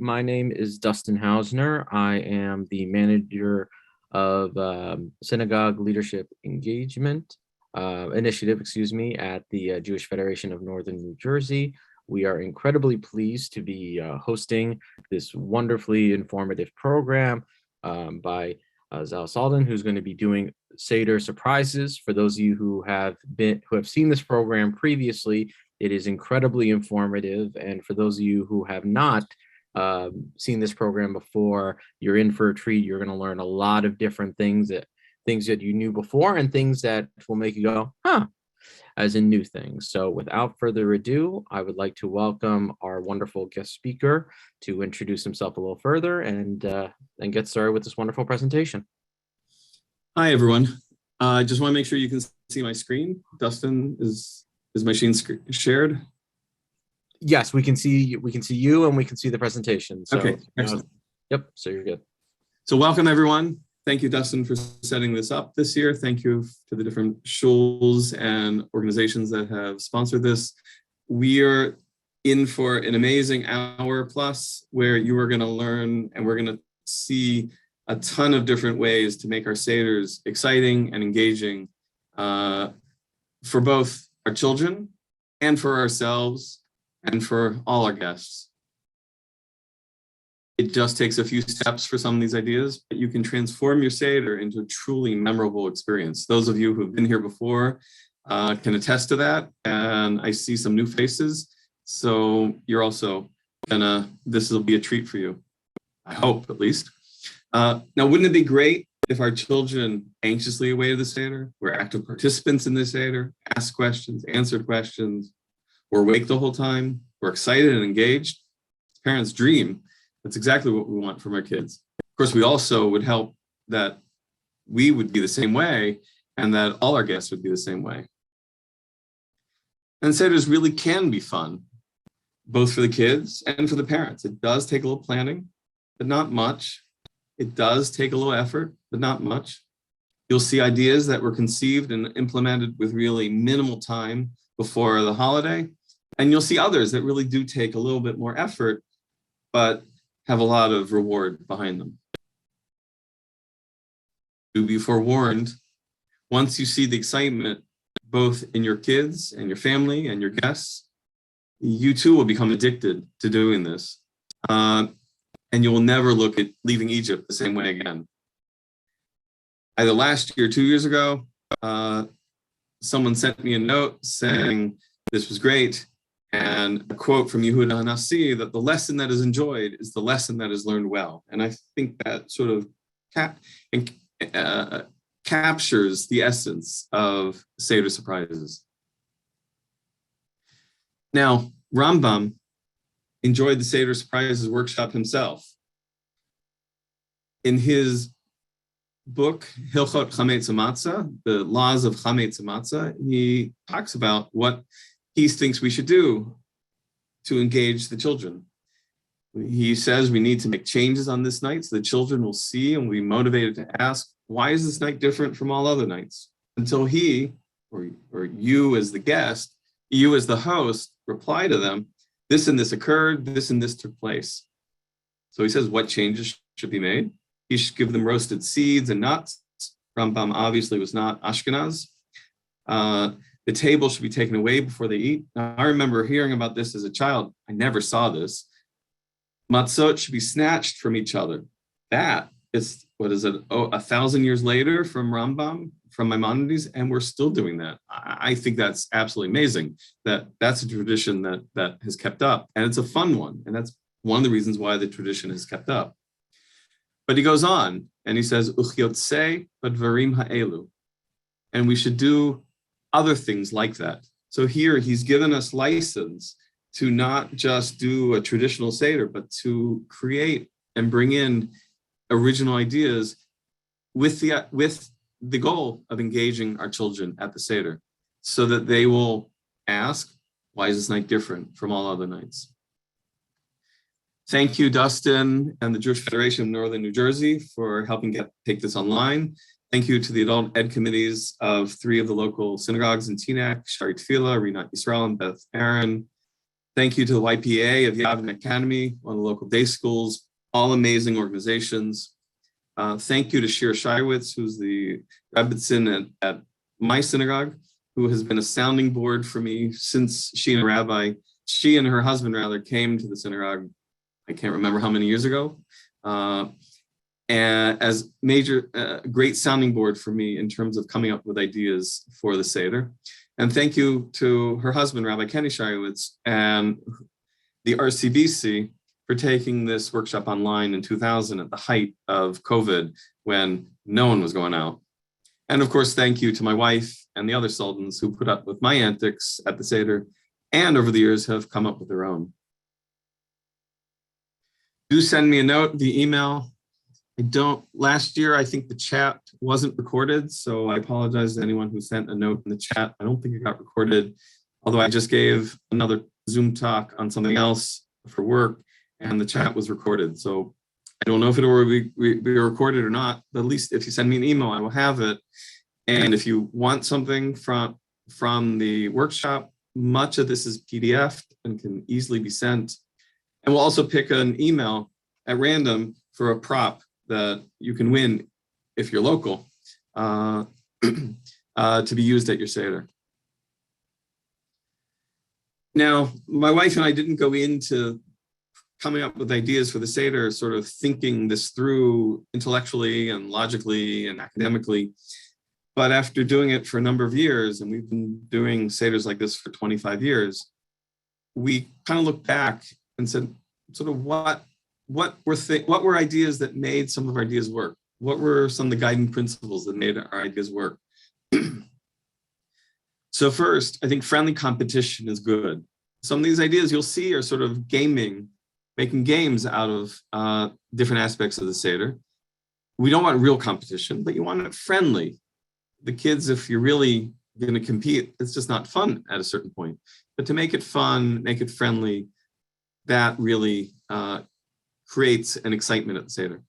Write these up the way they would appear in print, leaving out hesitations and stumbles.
My name is Dustin Hausner. I am the manager of Synagogue Leadership Engagement Initiative, at the Jewish Federation of Northern New Jersey. We are incredibly pleased to be hosting this wonderfully informative program by Zal Suldan, who's going to be doing Seder Surprises. For those of you who have seen this program previously, it is incredibly informative, and for those of you who have not seen this program before, you're in for a treat. You're going to learn a lot of different things that you knew before, and things that will make you go, huh, as in new things. So without further ado, I would like to welcome our wonderful guest speaker to introduce himself a little further and get started with this wonderful presentation. Hi, everyone. I just want to make sure you can see my screen. Dustin, is my screen shared? Yes, we can see you and we can see the presentation. So, okay, excellent. Yep, so you're good. So welcome, everyone. Thank you, Dustin, for setting this up this year. Thank you to the different shuls and organizations that have sponsored this. We are in for an amazing hour plus where you are going to learn, and we're going to see a ton of different ways to make our Seders exciting and engaging for both our children and for ourselves and for all our guests. It just takes a few steps for some of these ideas, but you can transform your Seder into a truly memorable experience. Those of you who have been here before can attest to that, and I see some new faces, so you're also this will be a treat for you, I hope, at least. Now, wouldn't it be great if our children anxiously awaited the Seder, were active participants in the Seder, asked questions, answered questions, were awake the whole time, were excited and engaged? Parents' dream. That's exactly what we want from our kids. Of course, we also would help that we would be the same way and that all our guests would be the same way. And Seders really can be fun, both for the kids and for the parents. It does take a little planning, but not much. It does take a little effort, but not much. You'll see ideas that were conceived and implemented with really minimal time before the holiday. And you'll see others that really do take a little bit more effort, but have a lot of reward behind them. Do be forewarned, once you see the excitement, both in your kids and your family and your guests, you too will become addicted to doing this. And you will never look at leaving Egypt the same way again. Either last year or 2 years ago, someone sent me a note saying this was great, and a quote from Yehuda Hanassi that the lesson that is enjoyed is the lesson that is learned well. And I think that sort of captures the essence of Seder Surprises. Now, Rambam enjoyed the Seder Surprises workshop himself. In his book, Hilchot Chametz Matzah, the laws of Chametz Matzah, he talks about what he thinks we should do to engage the children. He says we need to make changes on this night so the children will see and will be motivated to ask, why is this night different from all other nights? Until he, or you as the guest, you as the host, reply to them, this and this occurred, this and this took place. So he says what changes should be made. He should give them roasted seeds and nuts. Rambam obviously was not Ashkenaz. The table should be taken away before they eat. Now, I remember hearing about this as a child. I never saw this. Matzot should be snatched from each other. That is, 1,000 years later from Rambam, from Maimonides, and we're still doing that. I think that's absolutely amazing. That's a tradition that has kept up, and it's a fun one, and that's one of the reasons why the tradition has kept up. But he goes on, and he says, Uchyotzei badvarim ha'elu, and we should do other things like that. So here he's given us license to not just do a traditional Seder, but to create and bring in original ideas with the goal of engaging our children at the Seder so that they will ask, why is this night different from all other nights? Thank you, Dustin and the Jewish Federation of Northern New Jersey for helping take this online. Thank you to the adult ed committees of 3 of the local synagogues in Teaneck, Shari Tefillah, Rinat Yisrael, and Beth Aaron. Thank you to the YPA of Yavin Academy, one of the local day schools, all amazing organizations. Thank you to Shira Shirewitz, who's the Rebbitzin at my synagogue, who has been a sounding board for me since she and her husband rather came to the synagogue. I can't remember how many years ago. And as great sounding board for me in terms of coming up with ideas for the Seder. And thank you to her husband, Rabbi Kenny Shirewitz, and the RCBC for taking this workshop online in 2000 at the height of COVID when no one was going out. And of course, thank you to my wife and the other Sultans who put up with my antics at the Seder and over the years have come up with their own. Do send me a note via email. Last year, I think the chat wasn't recorded, so I apologize to anyone who sent a note in the chat. I don't think it got recorded, although I just gave another Zoom talk on something else for work, and the chat was recorded. So I don't know if it will be recorded or not, but at least if you send me an email, I will have it. And if you want something from the workshop, much of this is PDF and can easily be sent. And we'll also pick an email at random for a prop that you can win if you're local to be used at your Seder. Now, my wife and I didn't go into coming up with ideas for the Seder, sort of thinking this through intellectually and logically and academically. But after doing it for a number of years, and we've been doing Seders like this for 25 years, we kind of looked back and said, sort of what were ideas that made some of our ideas work? What were some of the guiding principles that made our ideas work? So first, I think friendly competition is good. Some of these ideas you'll see are sort of making games out of different aspects of the Seder. We don't want real competition, but you want it friendly. The kids, if you're really going to compete, it's just not fun at a certain point. But to make it fun, make it friendly, that really creates an excitement at the Seder.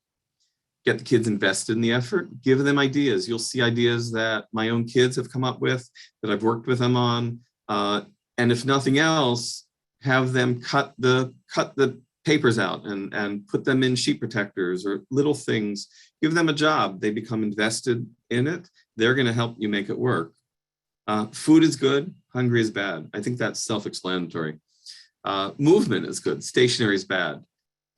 Get the kids invested in the effort, give them ideas. You'll see ideas that my own kids have come up with, that I've worked with them on. And if nothing else, have them cut the papers out and put them in sheet protectors or little things. Give them a job. They become invested in it. They're going to help you make it work. Food is good. Hungry is bad. I think that's self-explanatory. Movement is good. Stationary is bad.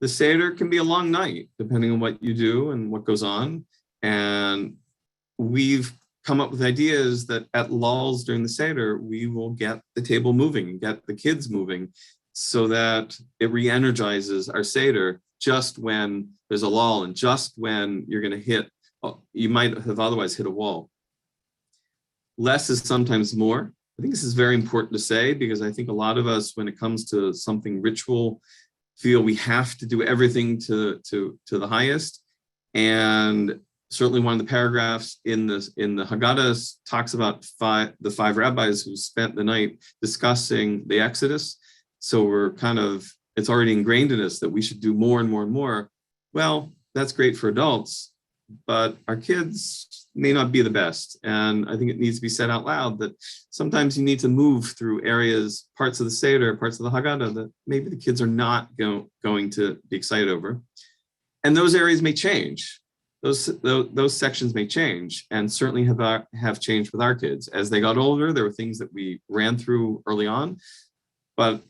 The Seder can be a long night, depending on what you do and what goes on. And we've come up with ideas that at lulls during the Seder, we will get the table moving and get the kids moving so that it re-energizes our Seder just when there's a lull and just when you're going to you might have otherwise hit a wall. Less is sometimes more. I think this is very important to say because I think a lot of us, when it comes to something ritual, feel we have to do everything to the highest. And certainly one of the paragraphs in the Haggadah talks about the five rabbis who spent the night discussing the Exodus. So it's already ingrained in us that we should do more and more and more. Well, that's great for adults, but our kids may not be the best. And I think it needs to be said out loud that sometimes you need to move through areas, parts of the Seder, parts of the Haggadah that maybe the kids are not going to be excited over. And those areas may change. Those sections may change and certainly have changed with our kids. As they got older, there were things that we ran through early on, but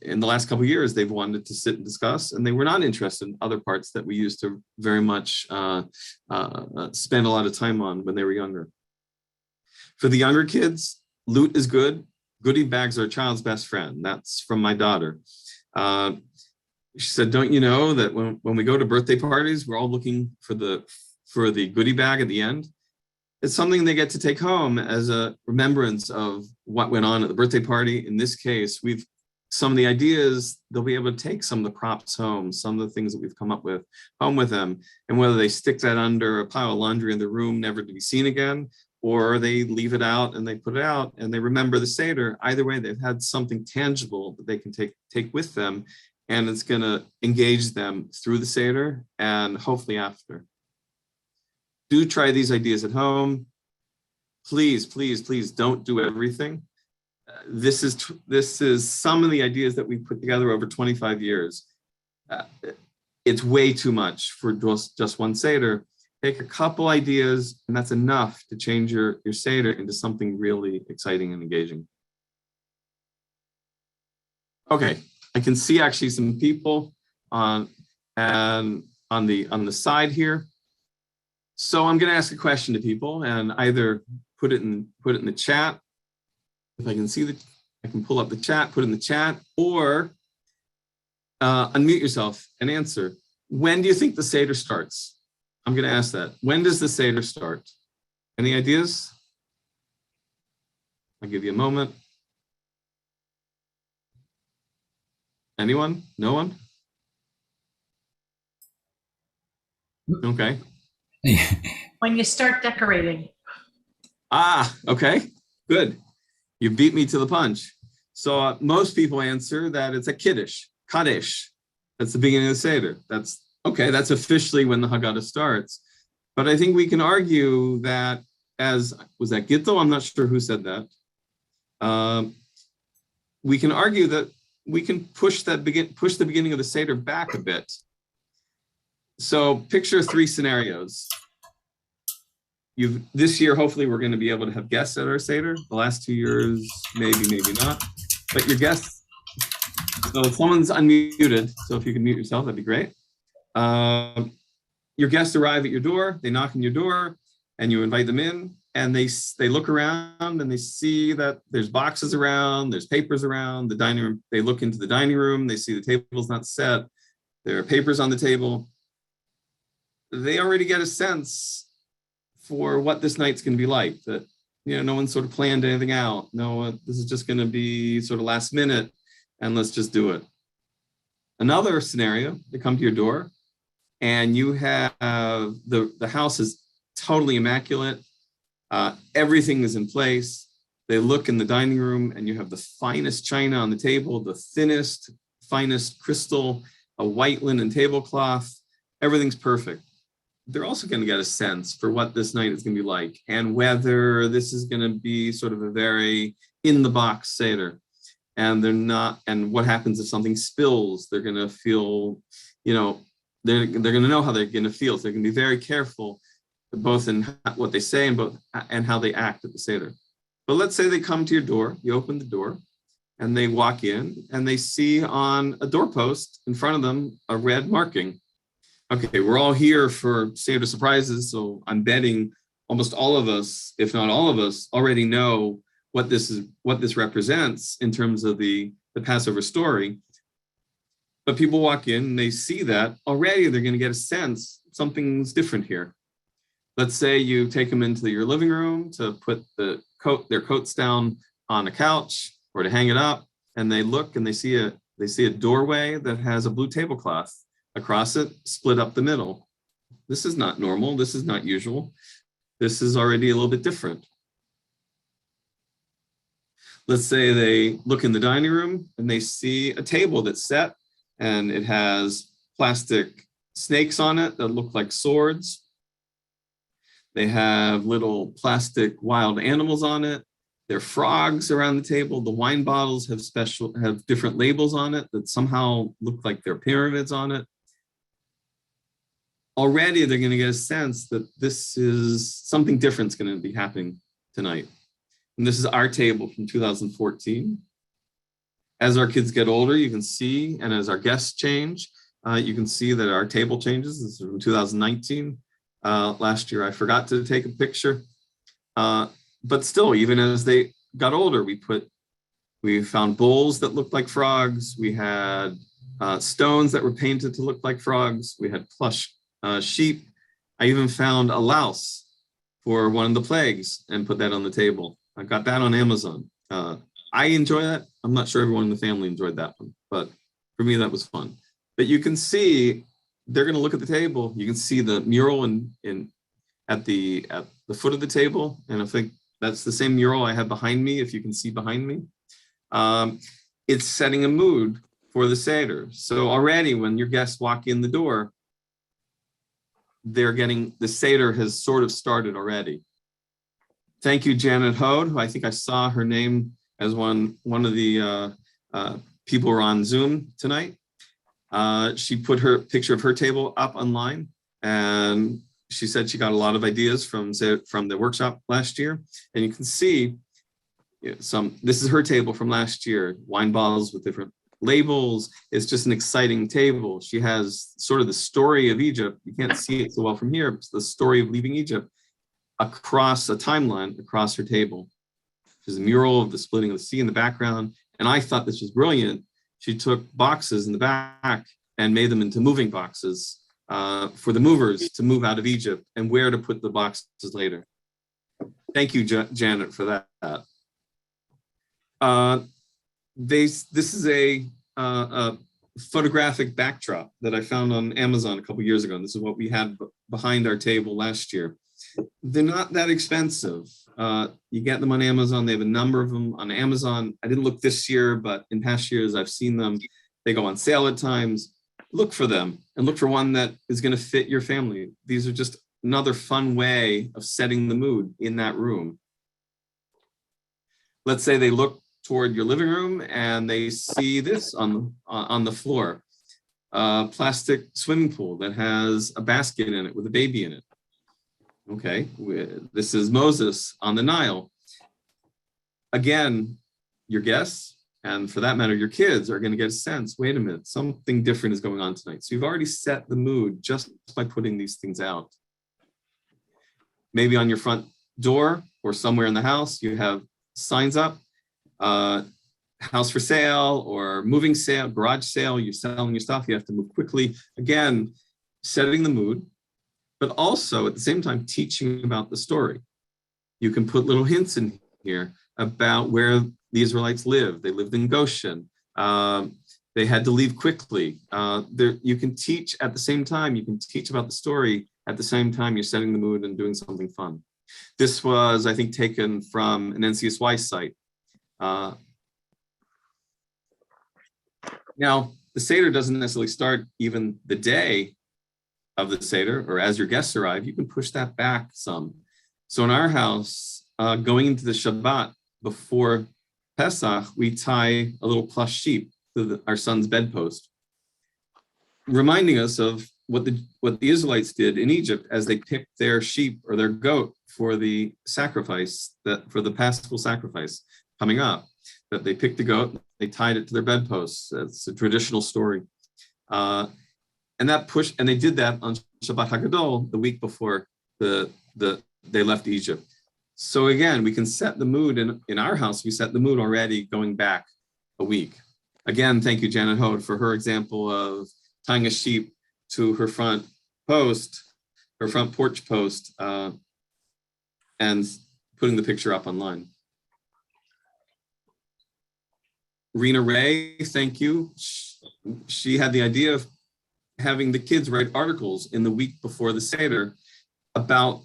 in the last couple of years, they've wanted to sit and discuss, and they were not interested in other parts that we used to very much spend a lot of time on when they were younger. For the younger kids, loot is good. Goodie bags are a child's best friend. That's from my daughter. She said, don't you know that when we go to birthday parties, we're all looking for the goodie bag at the end? It's something they get to take home as a remembrance of what went on at the birthday party. In this case, some of the ideas, they'll be able to take some of the props home, some of the things that we've come up with home with them. And whether they stick that under a pile of laundry in the room, never to be seen again, or they leave it out and they put it out and they remember the Seder, either way, they've had something tangible that they can take with them. And it's going to engage them through the Seder and hopefully after. Do try these ideas at home. Please, please, please don't do everything. this is some of the ideas that we put together over 25 years. It's way too much for just one Seder. Take a couple ideas, and that's enough to change your Seder into something really exciting and engaging. Okay, I can see actually some people on the side here. So I'm going to ask a question to people, and either put it in the chat. If I can see I can pull up the chat, put it in the chat, or unmute yourself and answer. When do you think the Seder starts? I'm going to ask that. When does the Seder start? Any ideas? I'll give you a moment. Anyone? No one? Okay. When you start decorating. Okay, good. You beat me to the punch. So most people answer that it's a Kiddush, Kaddish. That's the beginning of the Seder. That's okay, that's officially when the Haggadah starts. But I think we can argue that was that Gittel? I'm not sure who said that. We can argue that we can push the beginning of the Seder back a bit. So picture 3 scenarios. This year, hopefully, we're going to be able to have guests at our Seder. The last 2 years, maybe not. But your guests, so someone's unmuted. So if you can mute yourself, that'd be great. Your guests arrive at your door. They knock on your door, and you invite them in. And they look around, and they see that there's boxes around, there's papers around the dining room. They look into the dining room. They see the table's not set. There are papers on the table. They already get a sense for what this night's going to be like, that, no one sort of planned anything out. No, this is just going to be sort of last minute, and let's just do it. Another scenario, they come to your door, and you have the house is totally immaculate. Everything is in place. They look in the dining room, and you have the finest china on the table, the thinnest, finest crystal, a white linen tablecloth. Everything's perfect. They're also going to get a sense for what this night is going to be like, and whether this is going to be sort of a very in-the-box Seder. And and what happens if something spills? They're going to feel, they're going to know how they're going to feel. So they're going to be very careful, both in what they say and how they act at the Seder. But let's say they come to your door, you open the door, and they walk in, and they see on a doorpost in front of them a red marking. Okay, we're all here for Seder Surprises, so I'm betting almost all of us, if not all of us, already know what this represents in terms of the Passover story. But people walk in and they see that already. They're going to get a sense something's different here. Let's say you take them into your living room to put their coats down on a couch or to hang it up, and they look and they see a doorway that has a blue tablecloth across it, split up the middle. This is not normal. This is not usual. This is already a little bit different. Let's say they look in the dining room and they see a table that's set, and it has plastic snakes on it that look like swords. They have little plastic wild animals on it. There are frogs around the table. The wine bottles have different labels on it that somehow look like they're pyramids on it. Already they're going to get a sense that this is something different's going to be happening tonight. And this is our table from 2014. As our kids get older, you can see, and as our guests change, you can see that our table changes. This is from 2019. Last year, I forgot to take a picture. But still, even as they got older, we found bowls that looked like frogs. We had stones that were painted to look like frogs. We had plush sheep. I even found a louse for one of the plagues and put that on the table. I got that on Amazon. I enjoy that. I'm not sure everyone in the family enjoyed that one, but for me, that was fun. But you can see, they're going to look at the table. You can see the mural at the foot of the table. And I think that's the same mural I have behind me, if you can see behind me. It's setting a mood for the Seder. So already when your guests walk in the door, the Seder has sort of started already. Thank you, Janet Hode, who I think I saw her name as one of the people were on Zoom tonight. She put her picture of her table up online, and she said she got a lot of ideas from the workshop last year. And you can see this is her table from last year, wine bottles with different labels. It's just an exciting table. She has sort of the story of Egypt. You can't see it so well from here. It's the story of leaving Egypt across a timeline across her table. There's a mural of the splitting of the sea in the background. And I thought this was brilliant. She took boxes in the back and made them into moving boxes for the movers to move out of Egypt and where to put the boxes later. Thank you, Janet, for that. This is a photographic backdrop that I found on Amazon a couple years ago. And this is what we had behind our table last year. They're not that expensive. You get them on Amazon. They have a number of them on Amazon. I didn't look this year, but in past years, I've seen them. They go on sale at times. Look for them and look for one that is going to fit your family. These are just another fun way of setting the mood in that room. Let's say they look toward your living room and they see this on the floor, a plastic swimming pool that has a basket in it with a baby in it. Okay, this is Moses on the Nile. Again, your guests, and for that matter, your kids are going to get a sense, wait a minute, something different is going on tonight. So you've already set the mood just by putting these things out. Maybe on your front door or somewhere in the house, you have signs up, house for sale or moving sale, garage sale, you're selling your stuff, you have to move quickly. Again, setting the mood, but also at the same time teaching about the story. You can put little hints in here about where the Israelites lived. They lived in Goshen. They had to leave quickly. You can teach at the same time. You can teach about the story at the same time you're setting the mood and doing something fun. This was, I think, taken from an NCSY site. Now, the Seder doesn't necessarily start even the day of the Seder, or as your guests arrive, you can push that back some. So in our house, going into the Shabbat before Pesach, we tie a little plush sheep to our son's bedpost, reminding us of what the Israelites did in Egypt as they picked their sheep or their goat for the sacrifice, for the Paschal sacrifice coming up. That they picked the goat, they tied it to their bedposts. It's a traditional story. And they did that on Shabbat HaGadol, the week before they left Egypt. So again, we can set the mood in our house. We set the mood already going back a week. Again, thank you, Janet Hode, for her example of tying a sheep to her front porch post, and putting the picture up online. Rena Ray, thank you. She had the idea of having the kids write articles in the week before the Seder about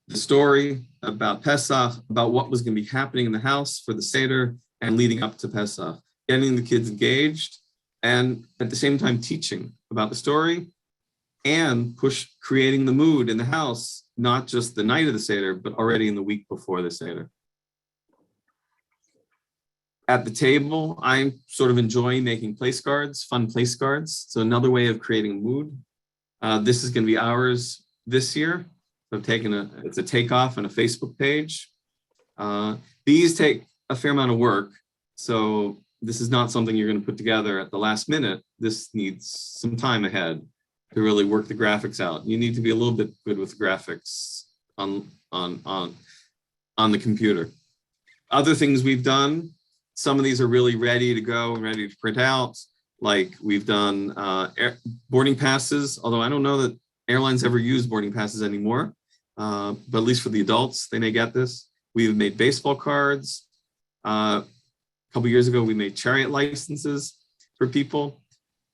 the story, about Pesach, about what was going to be happening in the house for the Seder and leading up to Pesach, getting the kids engaged and at the same time teaching about the story and creating the mood in the house, not just the night of the Seder, but already in the week before the Seder. At the table, I'm sort of enjoying making place cards, fun place cards. So another way of creating a mood. This is going to be ours this year. I've taken it's a takeoff on a Facebook page. These take a fair amount of work. So this is not something you're going to put together at the last minute. This needs some time ahead to really work the graphics out. You need to be a little bit good with graphics on the computer. Other things we've done, some of these are really ready to go and ready to print out. Like we've done boarding passes, although I don't know that airlines ever use boarding passes anymore, but at least for the adults, they may get this. We've made baseball cards. A couple years ago, we made chariot licenses for people.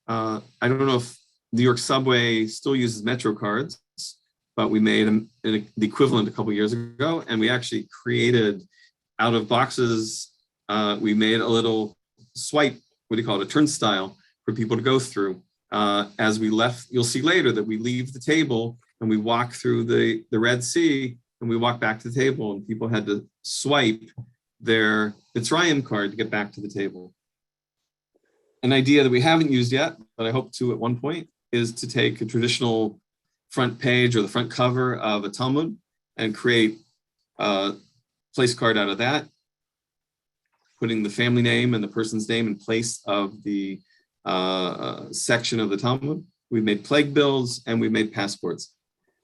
I don't know if New York Subway still uses Metro cards, but we made the equivalent a couple years ago, and we actually created out of boxes. We made a little swipe, what do you call it, a turnstile for people to go through. As we left, you'll see later that we leave the table and we walk through the Red Sea and we walk back to the table, and people had to swipe their Mitzrayim card to get back to the table. An idea that we haven't used yet, but I hope to at one point, is to take a traditional front page or the front cover of a Talmud and create a place card out of that, putting the family name and the person's name in place of the section of the Talmud. We've made plague bills and we've made passports.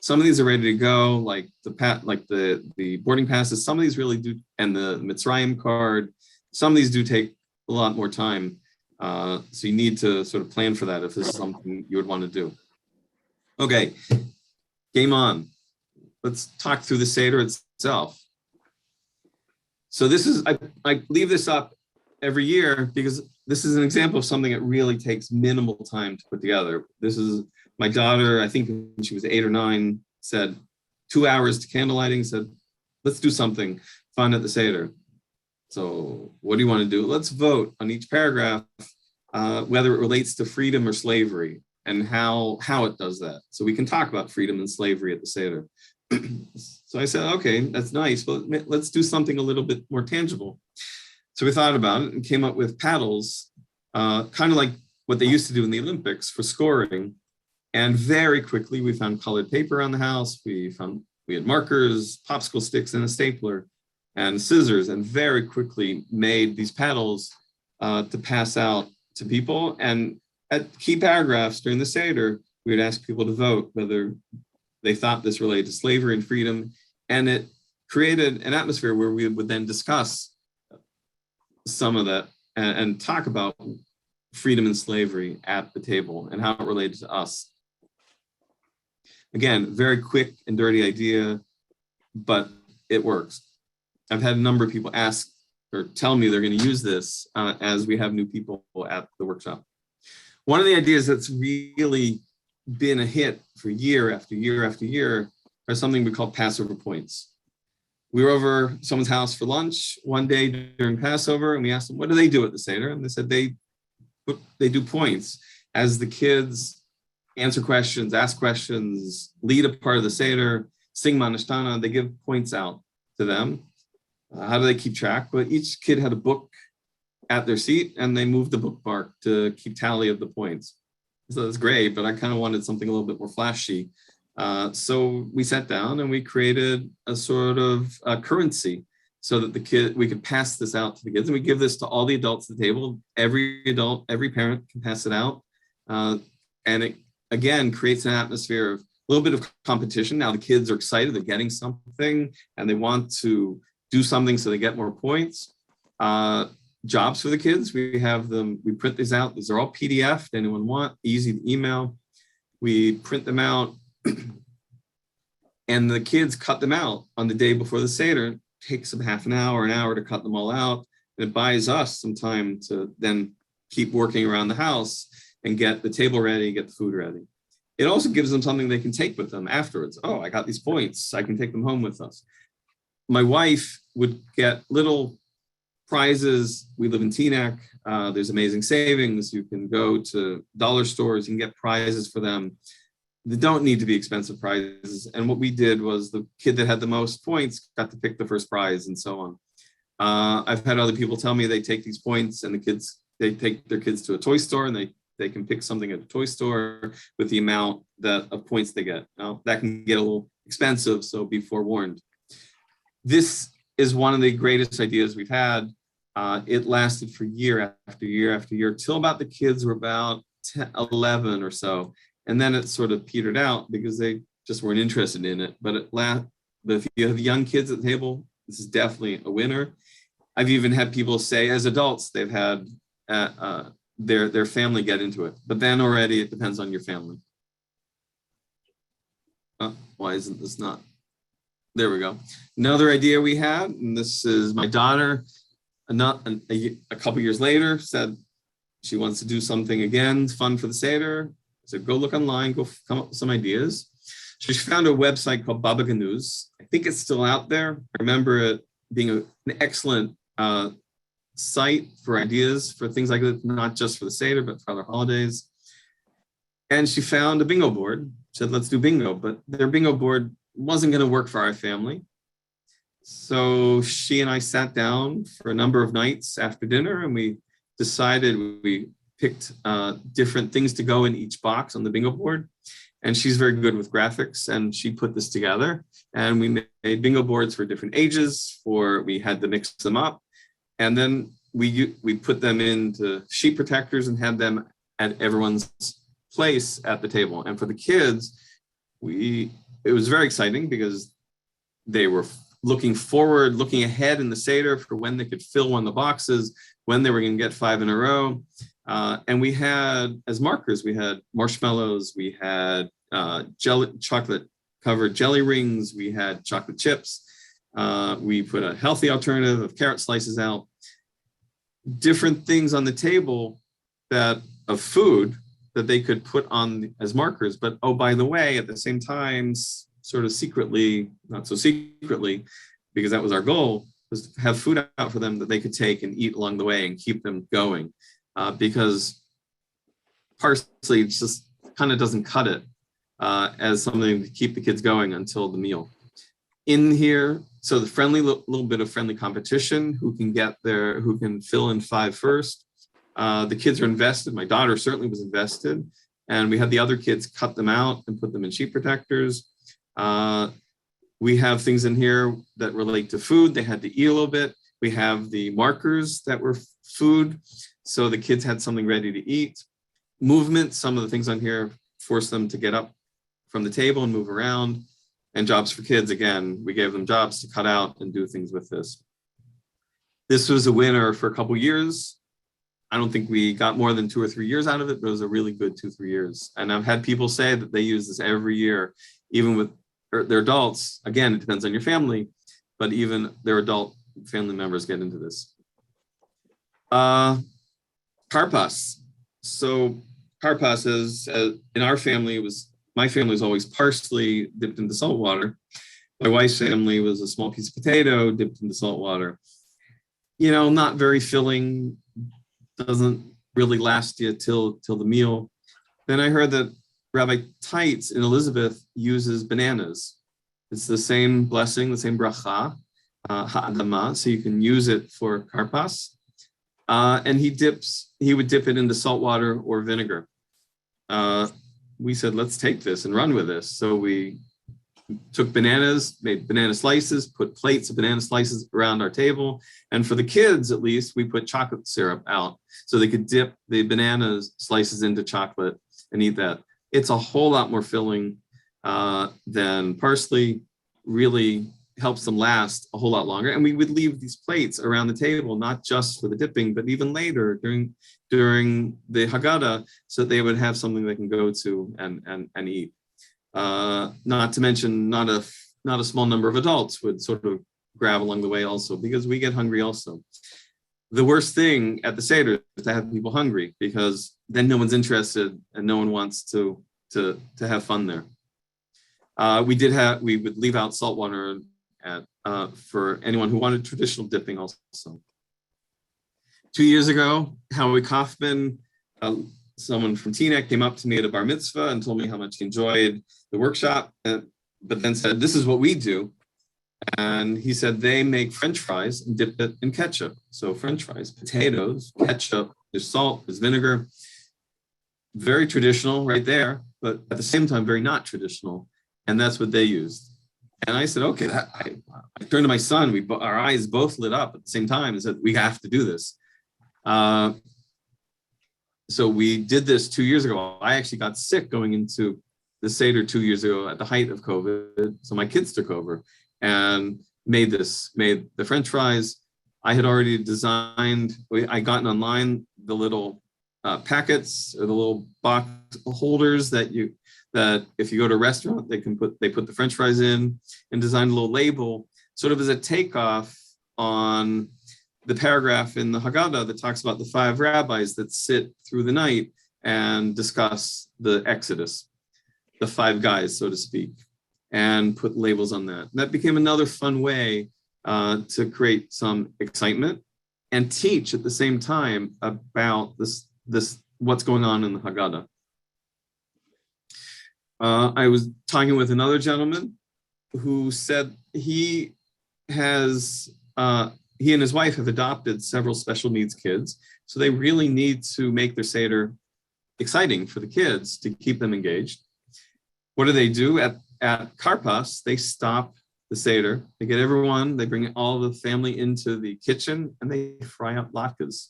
Some of these are ready to go, like the boarding passes. Some of these really do, and the Mitzrayim card. Some of these do take a lot more time. So you need to sort of plan for that if this is something you would want to do. Okay, game on. Let's talk through the Seder itself. So this is, I leave this up every year because this is an example of something that really takes minimal time to put together. This is my daughter, I think when she was 8 or 9, said 2 hours to candlelighting, said, let's do something fun at the Seder. So what do you want to do? Let's vote on each paragraph, whether it relates to freedom or slavery and how it does that. So we can talk about freedom and slavery at the Seder. So I said, okay, that's nice, but let's do something a little bit more tangible. So we thought about it and came up with paddles, kind of like what they used to do in the Olympics for scoring. And very quickly we found colored paper around the house. We had markers, popsicle sticks, and a stapler and scissors, and very quickly made these paddles to pass out to people. And at key paragraphs during the Seder, we would ask people to vote whether they thought this related to slavery and freedom. And it created an atmosphere where we would then discuss some of that and talk about freedom and slavery at the table and how it related to us. Again, very quick and dirty idea, but it works. I've had a number of people ask or tell me they're going to use this as we have new people at the workshop. One of the ideas that's really been a hit for year after year after year are something we call Passover points. We were over someone's house for lunch one day during Passover, and we asked them, what do they do at the Seder? And they said they do points. As the kids answer questions, ask questions, lead a part of the Seder, sing Manashtana, they give points out to them. How do they keep track? Well, each kid had a book at their seat, and they moved the bookmark to keep tally of the points. So that's great, but I kind of wanted something a little bit more flashy. So we sat down and we created a sort of currency so that we could pass this out to the kids, and we give this to all the adults at the table. Every adult, every parent can pass it out. And it, again, creates an atmosphere of a little bit of competition. Now the kids are excited, they're getting something, and they want to do something so they get more points. Jobs for the kids, we have them, we print these out. These are all PDF, anyone want, easy to email. We print them out and the kids cut them out on the day before the Seder. It takes them half an hour to cut them all out. And it buys us some time to then keep working around the house and get the table ready, get the food ready. It also gives them something they can take with them afterwards. Oh, I got these points, I can take them home with us. My wife would get little prizes. We live in Teaneck. There's amazing savings. You can go to dollar stores and get prizes for them. They don't need to be expensive prizes. And what we did was the kid that had the most points got to pick the first prize and so on. I've had other people tell me they take these points and they take their kids to a toy store and they can pick something at a toy store with the amount of points they get. Now that can get a little expensive, so be forewarned. This is one of the greatest ideas we've had. It lasted for year after year after year till about the kids were about 11 or so. And then it sort of petered out because they just weren't interested in it. But if you have young kids at the table, this is definitely a winner. I've even had people say as adults, they've had their family get into it. But then already it depends on your family. Why isn't this not? There we go. Another idea we had, and this is my daughter, a couple years later, said she wants to do something again, fun for the Seder. So go look online, go come up with some ideas. She found a website called Baba Ganuz. I think it's still out there. I remember it being an excellent site for ideas for things like that, not just for the Seder, but for other holidays. And she found a bingo board. She said, let's do bingo. But their bingo board wasn't going to work for our family. So she and I sat down for a number of nights after dinner, and we picked different things to go in each box on the bingo board. And she's very good with graphics, and she put this together. And we made bingo boards for different ages. We had to mix them up, and then we put them into sheet protectors and had them at everyone's place at the table. And for the kids, it was very exciting because they were looking forward, looking ahead in the Seder for when they could fill one of the boxes, when they were going to get 5 in a row. And we had, as markers, we had marshmallows, we had chocolate covered jelly rings, we had chocolate chips. We put a healthy alternative of carrot slices out, different things on the table of food that they could put on as markers. But, oh, by the way, at the same time, sort of secretly, not so secretly, because that was our goal, was to have food out for them that they could take and eat along the way and keep them going. Because parsley just kind of doesn't cut it as something to keep the kids going until the meal. In here, so the little bit of friendly competition, who can fill in 5 first. The kids are invested. My daughter certainly was invested. And we had the other kids cut them out and put them in sheet protectors. We have things in here that relate to food. They had to eat a little bit. We have the markers that were food, so the kids had something ready to eat. Movement, some of the things on here forced them to get up from the table and move around. And jobs for kids, again, we gave them jobs to cut out and do things with this. This was a winner for a couple years. I don't think we got more than 2 or 3 years out of it, but it was a really good 2-3 years. And I've had people say that they use this every year, even with their adults. Again, it depends on your family, but even their adult family members get into this. Karpas. So karpas is, in our family, my family was always parsley dipped into salt water. My wife's family was a small piece of potato dipped into salt water. Not very filling, doesn't really last you till the meal. Then I heard that Rabbi Teitz in Elizabeth uses bananas. It's the same blessing, the same bracha, ha'adama, so you can use it for karpas. And he would dip it into salt water or vinegar. We said, let's take this and run with this. So we took bananas, made banana slices, put plates of banana slices around our table. And for the kids, at least, we put chocolate syrup out so they could dip the banana slices into chocolate and eat that. It's a whole lot more filling than parsley, really helps them last a whole lot longer. And we would leave these plates around the table, not just for the dipping, but even later during the Haggadah, so they would have something they can go to and eat. Not to mention, not a small number of adults would sort of grab along the way also, because we get hungry also. The worst thing at the Seder is to have people hungry, because then no one's interested and no one wants to have fun there. We would leave out salt water for anyone who wanted traditional dipping also. 2 years ago, Howie Kaufman, someone from Teaneck, came up to me at a bar mitzvah and told me how much he enjoyed the workshop, but then said, this is what we do. And he said they make French fries and dip it in ketchup. So French fries, potatoes, ketchup, there's salt, there's vinegar. Very traditional right there, but at the same time, very not traditional. And that's what they used. And I said, okay, I turned to my son, our eyes both lit up at the same time and said, we have to do this. So we did this 2 years ago. I actually got sick going into the Seder 2 years ago at the height of COVID. So my kids took over and made the French fries. I had already designed, I gotten online the little packets or the little box holders that if you go to a restaurant, they put the French fries in, and designed a little label sort of as a takeoff on the paragraph in the Haggadah that talks about the 5 rabbis that sit through the night and discuss the Exodus, the 5 guys, so to speak, and put labels on that. That became another fun way to create some excitement and teach at the same time about this what's going on in the Haggadah. I was talking with another gentleman who said he he and his wife have adopted several special needs kids. So they really need to make their Seder exciting for the kids to keep them engaged. What do? At Karpas, they stop the Seder. They get everyone, they bring all the family into the kitchen and they fry up latkes.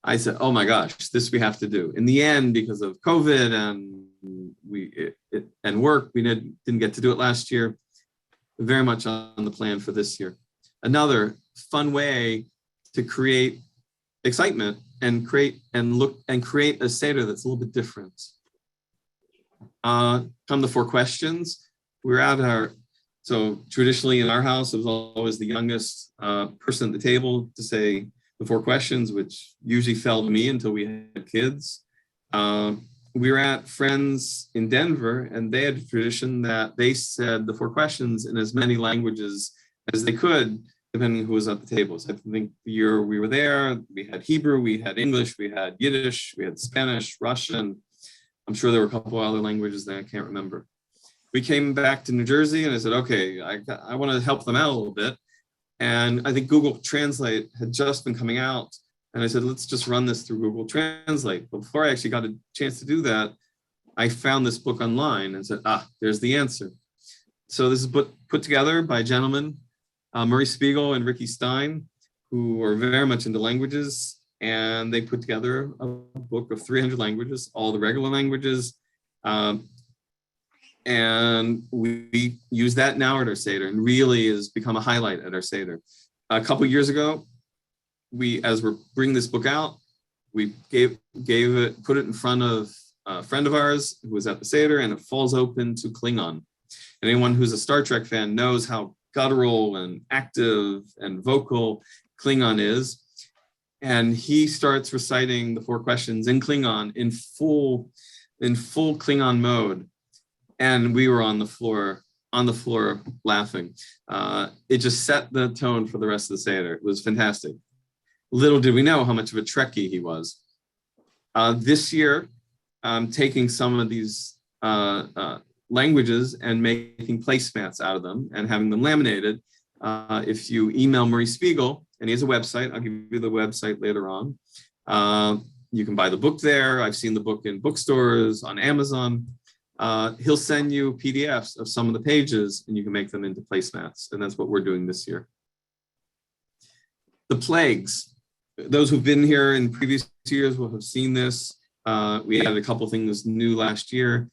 I said, oh my gosh, this we have to do. In the end, because of COVID and work, we didn't get to do it last year. Very much on the plan for this year. Another fun way to create excitement and create a Seder that's a little bit different. Come the 4 questions. We're at so traditionally in our house, it was always the youngest person at the table to say the 4 questions, which usually fell to me until we had kids. We were at friends in Denver, and they had a tradition that they said the 4 questions in as many languages as they could, depending on who was at the table. So I think the year we were there, we had Hebrew, we had English, we had Yiddish, we had Spanish, Russian. I'm sure there were a couple other languages that I can't remember. We came back to New Jersey, and I said, okay, I want to help them out a little bit. And I think Google Translate had just been coming out. And I said, let's just run this through Google Translate. But before I actually got a chance to do that, I found this book online and said, there's the answer. So this is put together by gentlemen, Murray Spiegel and Ricky Stein, who are very much into languages. And they put together a book of 300 languages, all the regular languages. And we use that now at our Seder, and really has become a highlight at our Seder. A couple of years ago, as we're bringing this book out, we put it in front of a friend of ours who was at the Seder, and it falls open to Klingon. And anyone who's a Star Trek fan knows how guttural and active and vocal Klingon is. And he starts reciting the 4 questions in Klingon in full Klingon mode. And we were on the floor laughing. It just set the tone for the rest of the Seder. It was fantastic. Little did we know how much of a Trekkie he was. This year, I'm taking some of these languages and making placemats out of them and having them laminated. If you email Murray Spiegel, and he has a website, I'll give you the website later on. You can buy the book there. I've seen the book in bookstores, on Amazon. He'll send you PDFs of some of the pages, and you can make them into placemats. And that's what we're doing this year. The plagues. Those who've been here in previous years will have seen this. We had a couple things new last year.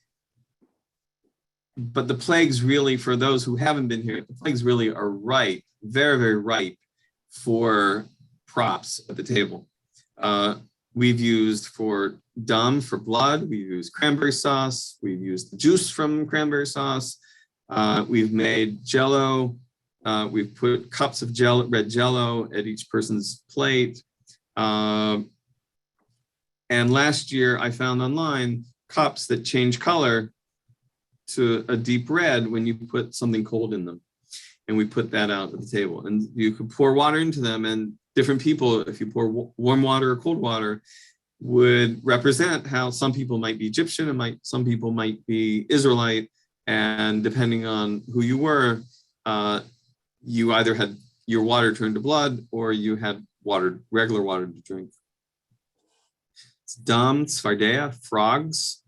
But the plagues really, for those who haven't been here, the plagues really are ripe, very, very ripe for props at the table. We've used for dam, for blood, we've used cranberry sauce, we've used the juice from cranberry sauce, we've made Jell-O, we've put cups of red Jell-O at each person's plate. And last year I found online cups that change color to a deep red when you put something cold in them. And we put that out at the table. And you could pour water into them, and different people, if you pour warm water or cold water, would represent how some people might be Egyptian and some people might be Israelite. And depending on who you were, you either had your water turned to blood or you had regular water to drink. It's dam, tzfardea, frogs.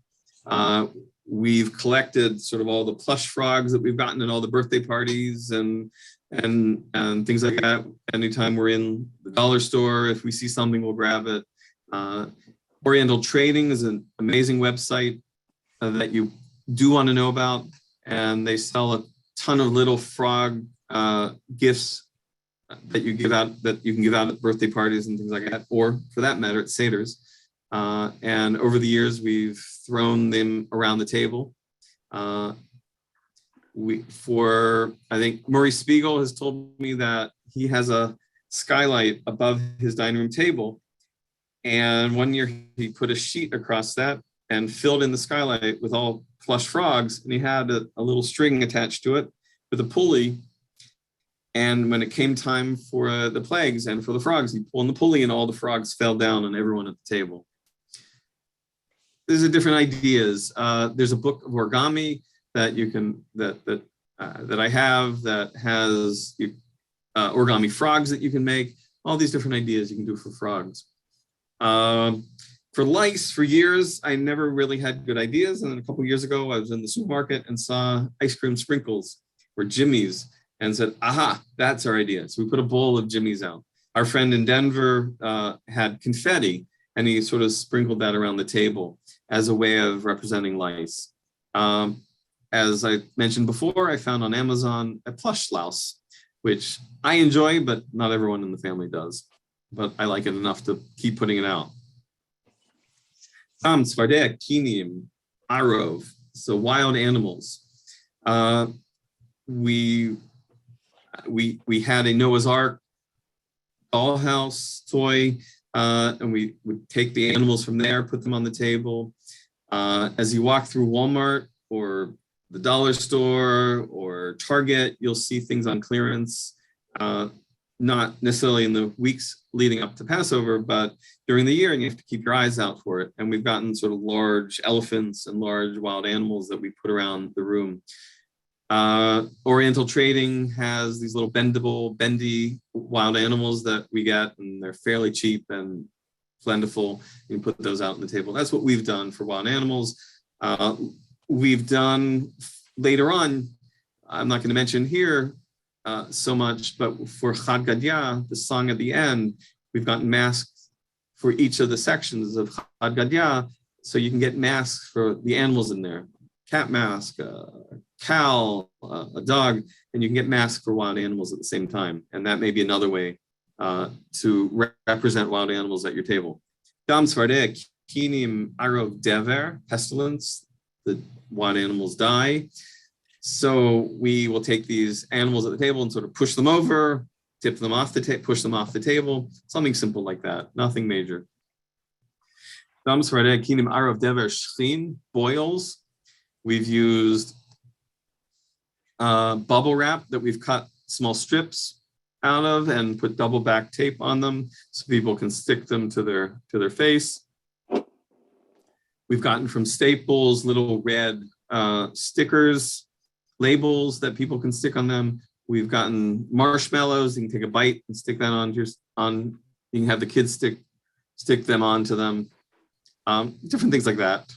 We've collected sort of all the plush frogs that we've gotten at all the birthday parties and things like that. Anytime we're in the dollar store, if we see something, we'll grab it. Oriental Trading is an amazing website that you do want to know about, and they sell a ton of little frog gifts that you can give out at birthday parties and things like that, or for that matter, at Seders. And over the years, we've thrown them around the table. I think Murray Spiegel has told me that he has a skylight above his dining room table. And one year he put a sheet across that and filled in the skylight with all plush frogs. And he had a little string attached to it with a pulley. And when it came time for the plagues and for the frogs, he pulled on the pulley and all the frogs fell down on everyone at the table. There's different ideas. There's a book of origami that you can that I have that has origami frogs that you can make, all these different ideas you can do for frogs. For lice, for years, I never really had good ideas. And then a couple of years ago, I was in the supermarket and saw ice cream sprinkles or jimmies and said, aha, that's our idea. So we put a bowl of jimmies out. Our friend in Denver had confetti, and he sort of sprinkled that around the table as a way of representing lice. As I mentioned before, I found on Amazon a plush louse, which I enjoy, but not everyone in the family does. But I like it enough to keep putting it out. Svardea, kinim, arov, so wild animals. We had a Noah's Ark dollhouse toy, and we would take the animals from there, put them on the table. As you walk through Walmart or the dollar store or Target, you'll see things on clearance, not necessarily in the weeks leading up to Passover, but during the year, and you have to keep your eyes out for it. And we've gotten sort of large elephants and large wild animals that we put around the room. Oriental Trading has these little bendy wild animals that we get, and they're fairly cheap and plentiful. You can put those out on the table. That's what we've done for wild animals. We've done later on, I'm not going to mention here so much, but for Chad Gadya, the song at the end, we've gotten masks for each of the sections of Chad Gadya, so you can get masks for the animals in there. Cat mask, cow, a dog, and you can get masks for wild animals at the same time. And that may be another way to represent wild animals at your table. Dam Svardea, Kinim Arov Dever, pestilence, the wild animals die. So we will take these animals at the table and sort of push them over, tip them off the table, push them off the table, something simple like that, nothing major. Dam Svardea, Kinim Arov Dever, Shchin, boils. We've used bubble wrap that we've cut small strips out of and put double back tape on them so people can stick them to their face. We've gotten from Staples little red stickers, labels that people can stick on them. We've gotten marshmallows. You can take a bite and stick that on. You can have the kids stick them onto them. Different things like that.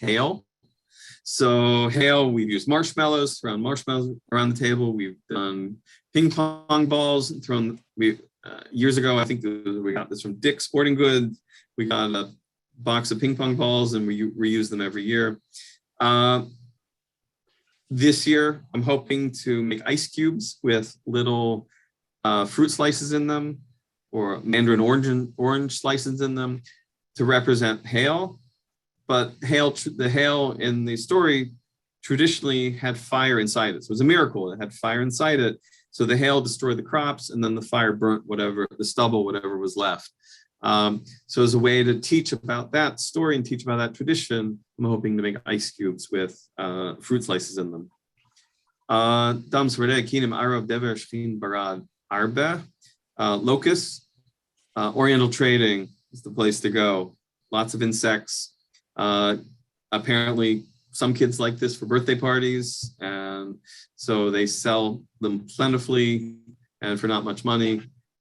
Hail. So hail, we've used marshmallows, thrown marshmallows around the table. We've done ping pong balls, years ago, I think we got this from Dick's Sporting Goods. We got a box of ping pong balls and we reuse them every year. This year, I'm hoping to make ice cubes with little fruit slices in them or mandarin orange slices in them to represent hail. But the hail in the story traditionally had fire inside it. So it was a miracle. It had fire inside it. So the hail destroyed the crops and then the fire burnt the stubble, whatever was left. So as a way to teach about that story and teach about that tradition, I'm hoping to make ice cubes with fruit slices in them. Locusts, Oriental Trading is the place to go. Lots of insects. Apparently, some kids like this for birthday parties, and so they sell them plentifully and for not much money.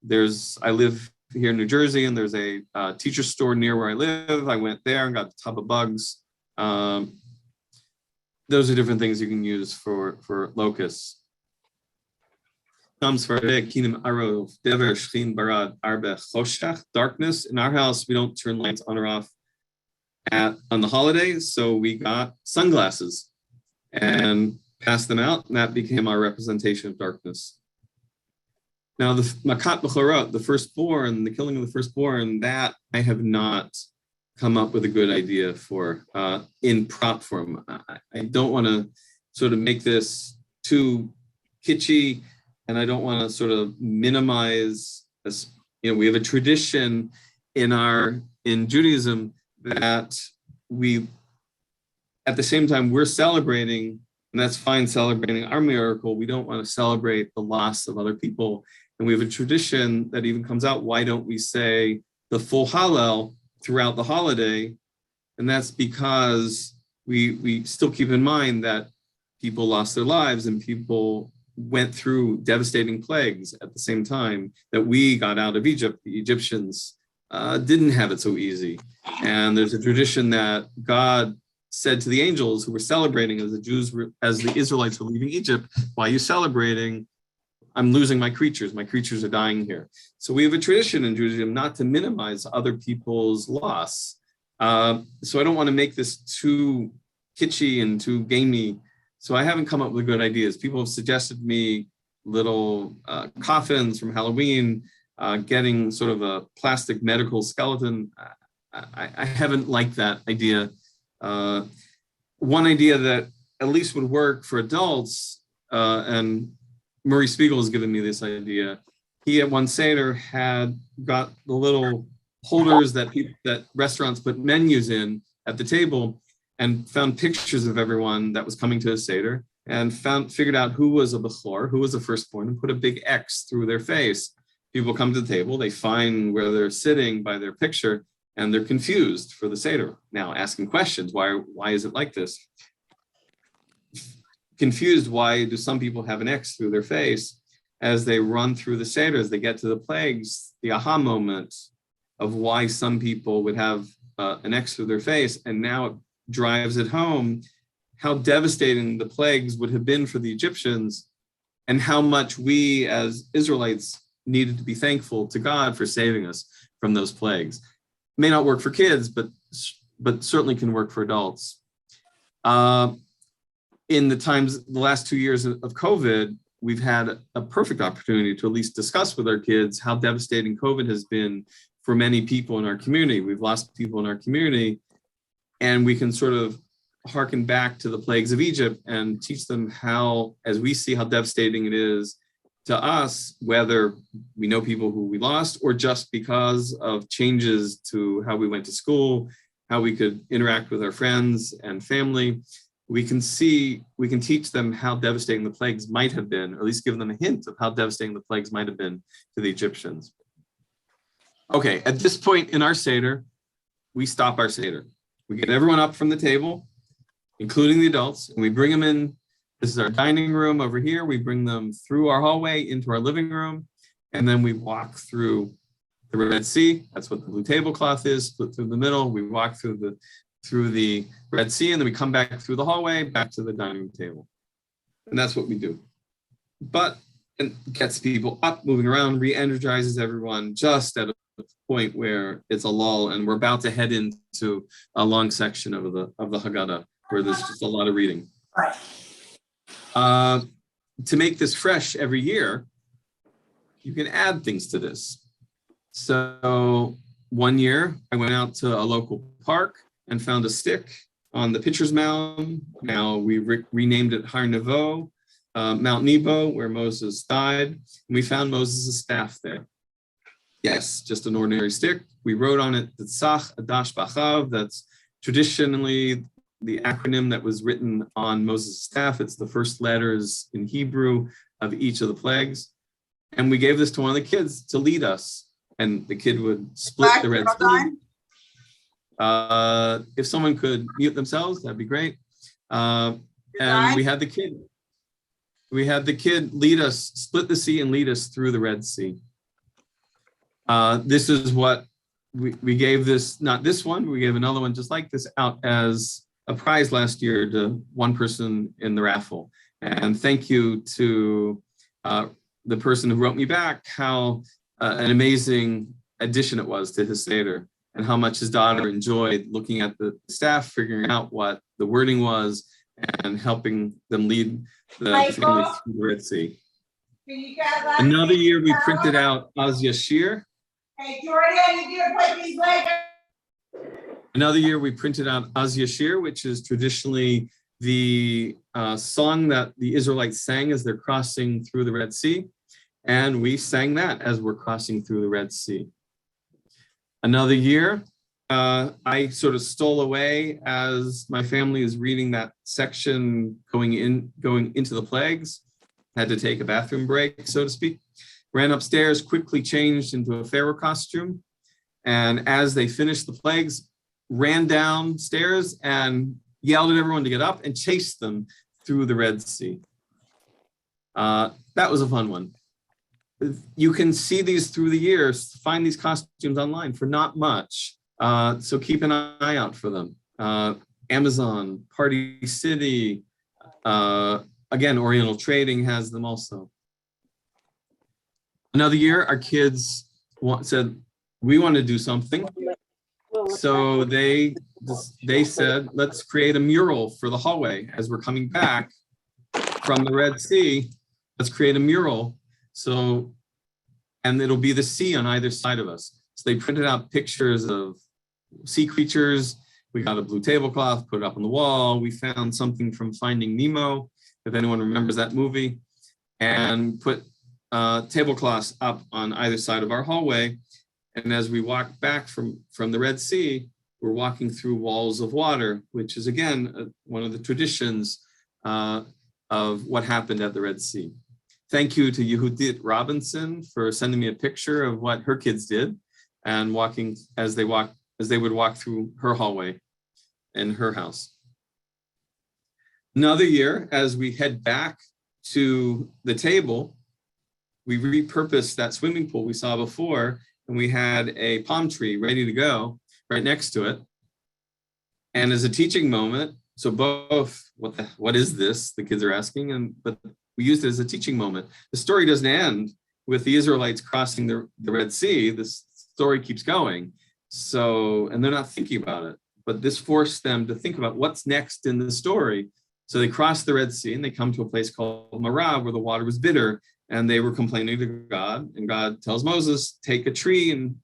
I live here in New Jersey, and there's a teacher store near where I live. I went there and got a tub of bugs. Those are different things you can use for locusts. Darkness. In our house, we don't turn lights on or off on the holidays, so we got sunglasses and passed them out, and that became our representation of darkness. Now, the Makat B'chorot, the firstborn, the killing of the firstborn, that I have not come up with a good idea for in prop form. I don't want to sort of make this too kitschy, and I don't want to sort of minimize this. We have a tradition in Judaism that at the same time we're celebrating, and that's fine, celebrating our miracle. We don't want to celebrate the loss of other people. And we have a tradition that even comes out, why don't we say the full Hallel throughout the holiday? And that's because we still keep in mind that people lost their lives and people went through devastating plagues at the same time that we got out of Egypt. The Egyptians didn't have it so easy. And there's a tradition that God said to the angels who were celebrating as the Israelites were leaving Egypt, why are you celebrating? I'm losing my creatures. My creatures are dying here. So we have a tradition in Judaism not to minimize other people's loss. So I don't want to make this too kitschy and too gamey. So I haven't come up with good ideas. People have suggested me little coffins from Halloween, getting sort of a plastic medical skeleton. I haven't liked that idea. One idea that at least would work for adults, and Murray Spiegel has given me this idea. He at one Seder had got the little holders that restaurants put menus in at the table, and found pictures of everyone that was coming to a Seder, and figured out who was a Bechor, who was the firstborn, and put a big X through their face. People come to the table, they find where they're sitting by their picture, and they're confused for the Seder. Now asking questions, why is it like this? Confused, why do some people have an X through their face? As they run through the Seder, as they get to the plagues, the aha moment of why some people would have an X through their face, and now it drives it home how devastating the plagues would have been for the Egyptians, and how much we as Israelites needed to be thankful to God for saving us from those plagues. May not work for kids, but certainly can work for adults. In the last 2 years of COVID, we've had a perfect opportunity to at least discuss with our kids how devastating COVID has been for many people in our community. We've lost people in our community, and we can sort of harken back to the plagues of Egypt and teach them how, as we see how devastating it is to us, whether we know people who we lost or just because of changes to how we went to school, how we could interact with our friends and family, we can teach them how devastating the plagues might have been, or at least give them a hint of how devastating the plagues might have been to the Egyptians. Okay, at this point in our Seder, we stop our Seder. We get everyone up from the table, including the adults, and we bring them in. This is our dining room over here. We bring them through our hallway into our living room, and then we walk through the Red Sea. That's what the blue tablecloth is, split through the middle. We walk through the Red Sea, and then we come back through the hallway, back to the dining room table. And that's what we do. But it gets people up, moving around, re-energizes everyone just at a point where it's a lull, and we're about to head into a long section of the Haggadah, where there's just a lot of reading. To make this fresh every year, you can add things to this. So one year I went out to a local park and found a stick on the pitcher's mound. Now we renamed it Har Nevo, Mount Nebo, where Moses died. And we found Moses' staff there. Yes, just an ordinary stick. We wrote on it Tzach Adash Bachav. That's traditionally the acronym that was written on Moses' staff. It's the first letters in Hebrew of each of the plagues. And we gave this to one of the kids to lead us. And the kid would split the Red Sea. If someone could mute themselves, that'd be great. And we had the kid lead us, split the sea and lead us through the Red Sea. This is what we gave this, not this one, but we gave another one just like this out as a prize last year to one person in the raffle. And thank you to the person who wrote me back how an amazing addition it was to his Seder, and how much his daughter enjoyed looking at the staff, figuring out what the wording was, and helping them lead the family through the Red Sea. Another year we printed out Az Yashir. Hey, Jordan, you gonna put these later? Another year we printed out Az Yashir, which is traditionally the song that the Israelites sang as they're crossing through the Red Sea. And we sang that as we're crossing through the Red Sea. Another year, I sort of stole away as my family is reading that section going into the plagues. Had to take a bathroom break, so to speak. Ran upstairs, quickly changed into a pharaoh costume. And as they finished the plagues, ran downstairs and yelled at everyone to get up and chased them through the Red Sea. That was a fun one. You can see these through the years, find these costumes online for not much. So keep an eye out for them. Amazon, Party City, again, Oriental Trading has them also. Another year, our kids said, we want to do something. So they said, let's create a mural for the hallway. As we're coming back from the Red Sea, let's create a mural. So, and it'll be the sea on either side of us. So they printed out pictures of sea creatures. We got a blue tablecloth, put it up on the wall. We found something from Finding Nemo, if anyone remembers that movie, and put tablecloths up on either side of our hallway. And as we walk back from the Red Sea, we're walking through walls of water, which is, again, one of the traditions of what happened at the Red Sea. Thank you to Yehudit Robinson for sending me a picture of what her kids did and walking as they would walk through her hallway in her house. Another year, as we head back to the table, we repurposed that swimming pool we saw before, and we had a palm tree ready to go right next to it. And as a teaching moment, so both, what is this? The kids are asking, but we used it as a teaching moment. The story doesn't end with the Israelites crossing the Red Sea. This story keeps going. So, and they're not thinking about it, but this forced them to think about what's next in the story. So they cross the Red Sea and they come to a place called Marah where the water was bitter, and they were complaining to God, and God tells Moses, take a tree and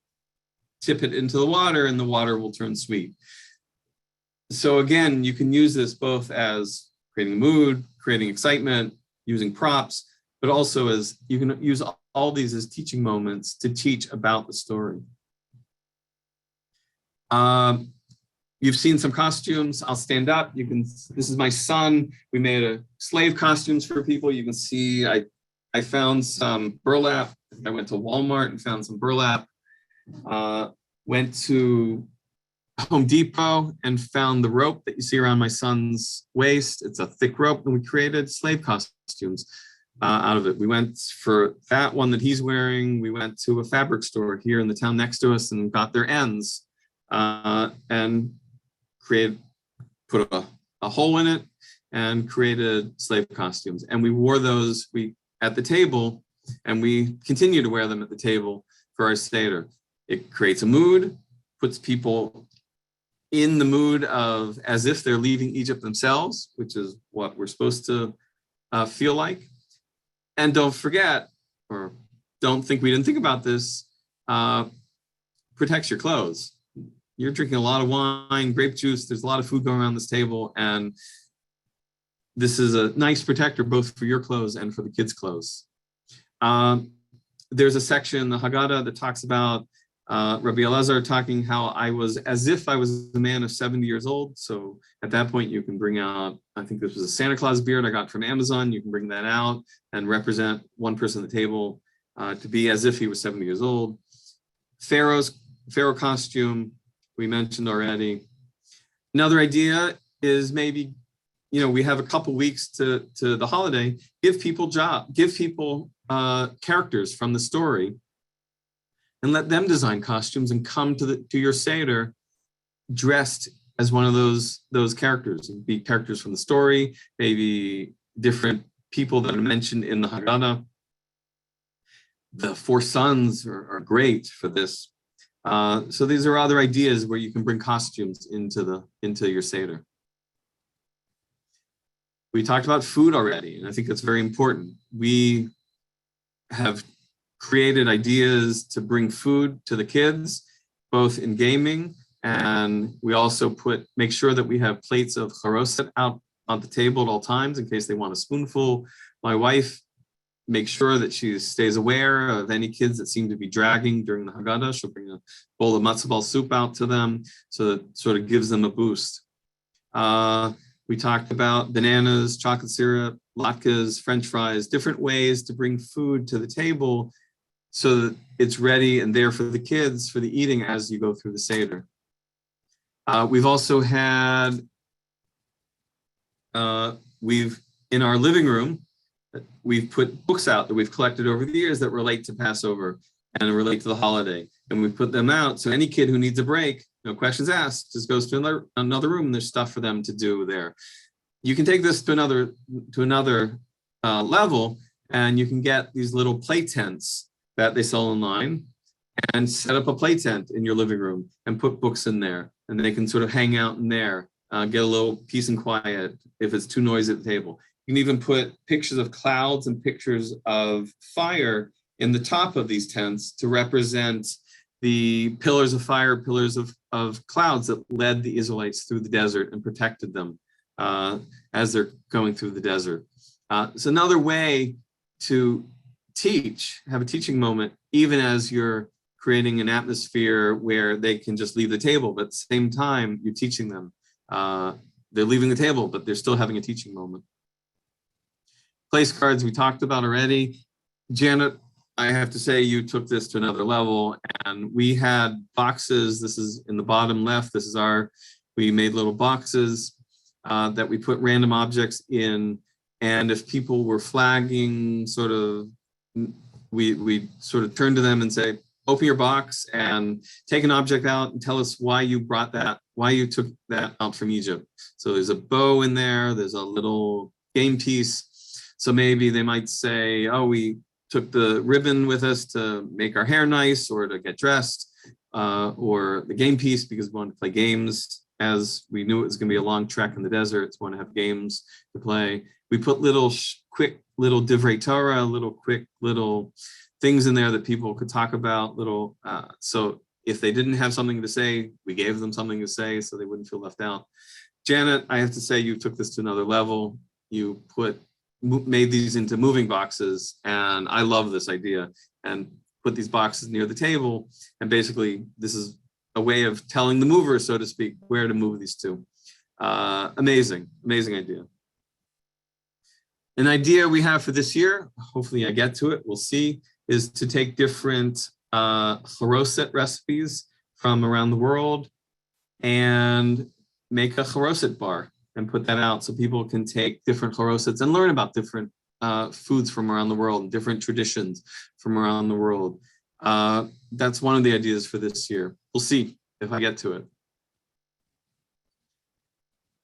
tip it into the water and the water will turn sweet. So again, you can use this both as creating a mood, creating excitement, using props, but also as you can use all these as teaching moments to teach about the story. You've seen some costumes. I'll stand up. This is my son. We made a slave costumes for people. You can see I found some burlap. I went to Walmart and found some burlap. Went to Home Depot and found the rope that you see around my son's waist. It's a thick rope, and we created slave costumes out of it. We went for that one that he's wearing. We went to a fabric store here in the town next to us and got their ends and put a hole in it and created slave costumes. And we wore those at the table, and we continue to wear them at the table for our Seder. It creates a mood, puts people in the mood of as if they're leaving Egypt themselves, which is what we're supposed to feel like. And don't forget, or don't think we didn't think about this, protects your clothes. You're drinking a lot of wine, grape juice, there's a lot of food going around this table, and this is a nice protector both for your clothes and for the kids' clothes. There's a section in the Haggadah that talks about Rabbi Elazar talking how I was as if I was a man of 70 years old. So at that point, you can bring out, I think this was a Santa Claus beard I got from Amazon. You can bring that out and represent one person at the table to be as if he was 70 years old. Pharaoh costume, we mentioned already. Another idea is maybe, we have a couple weeks to the holiday, give people characters from the story and let them design costumes and come to your Seder dressed as one of those characters. It'd be characters from the story, maybe different people that are mentioned in the Haggadah. The 4 sons are great for this. So these are other ideas where you can bring costumes into your Seder. We talked about food already, and I think that's very important. We have created ideas to bring food to the kids, both in gaming, and we also make sure that we have plates of charoset out on the table at all times in case they want a spoonful. My wife makes sure that she stays aware of any kids that seem to be dragging during the Haggadah. She'll bring a bowl of matzo ball soup out to them, so that sort of gives them a boost. We talked about bananas, chocolate syrup, latkes, French fries, different ways to bring food to the table so that it's ready and there for the kids for the eating as you go through the Seder. We've also had, we've in our living room, we've put books out that we've collected over the years that relate to Passover and relate to the holiday. And we put them out. So any kid who needs a break, no questions asked, just goes to another room and there's stuff for them to do there. You can take this to another level, and you can get these little play tents that they sell online and set up a play tent in your living room and put books in there. And they can sort of hang out in there, get a little peace and quiet if it's too noisy at the table. You can even put pictures of clouds and pictures of fire in the top of these tents to represent the pillars of fire, pillars of clouds that led the Israelites through the desert and protected them as they're going through the desert. It's another way to have a teaching moment, even as you're creating an atmosphere where they can just leave the table, but at the same time, you're teaching them. They're leaving the table, but they're still having a teaching moment. Place cards we talked about already. Janet, I have to say you took this to another level, and we had boxes. This is in the bottom left. This is we made little boxes that we put random objects in. And if people were flagging, we sort of turn to them and say, open your box and take an object out and tell us why you brought that, why you took that out from Egypt. So there's a bow in there, there's a little game piece. So maybe they might say, oh, we took the ribbon with us to make our hair nice or to get dressed, or the game piece because we wanted to play games, as we knew it was going to be a long trek in the desert. So we want to have games to play. We put quick little divrei Torah, quick little things in there that people could talk about, so if they didn't have something to say, we gave them something to say so they wouldn't feel left out. Janet, I have to say you took this to another level. You made these into moving boxes, and I love this idea, and put these boxes near the table, and basically this is a way of telling the mover, so to speak, where to move these to. Amazing idea. An idea we have for this year, hopefully I get to it, we'll see, is to take different charoset recipes from around the world and make a charoset bar and put that out so people can take different charosets and learn about different foods from around the world, different traditions from around the world. That's one of the ideas for this year. We'll see if I get to it.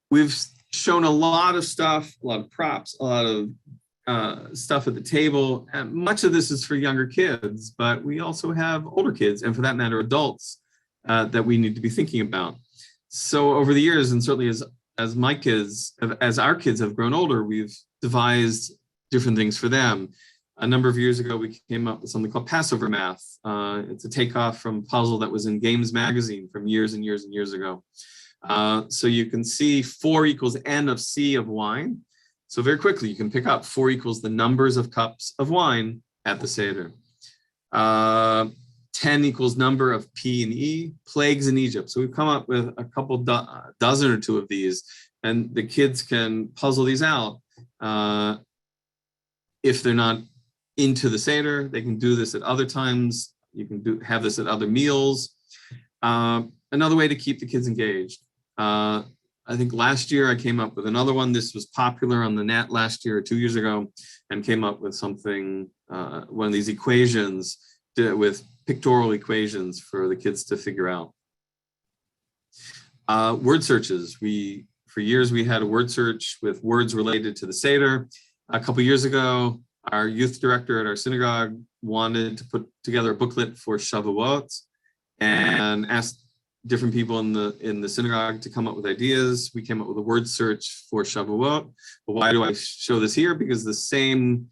We've shown a lot of stuff, a lot of props, a lot of stuff at the table. And much of this is for younger kids, but we also have older kids, and for that matter, adults that we need to be thinking about. So over the years, and certainly as our kids have grown older, we've devised different things for them. A number of years ago, we came up with something called Passover Math. It's a takeoff from a puzzle that was in Games magazine from years and years and years ago. So you can see 4 equals N of C of wine. So very quickly, you can pick up 4 equals the numbers of cups of wine at the Seder. 10 equals number of P and E, plagues in Egypt. So we've come up with a couple dozen or two of these, and the kids can puzzle these out. If they're not into the Seder, they can do this at other times. You can have this at other meals. Another way to keep the kids engaged. I think last year I came up with another one. This was popular on the net last year or 2 years ago, and came up with something, one of these equations with pictorial equations for the kids to figure out. Word searches. For years we had a word search with words related to the Seder. A couple years ago, our youth director at our synagogue wanted to put together a booklet for Shavuot and asked different people in the synagogue to come up with ideas. We came up with a word search for Shavuot. But why do I show this here? Because the same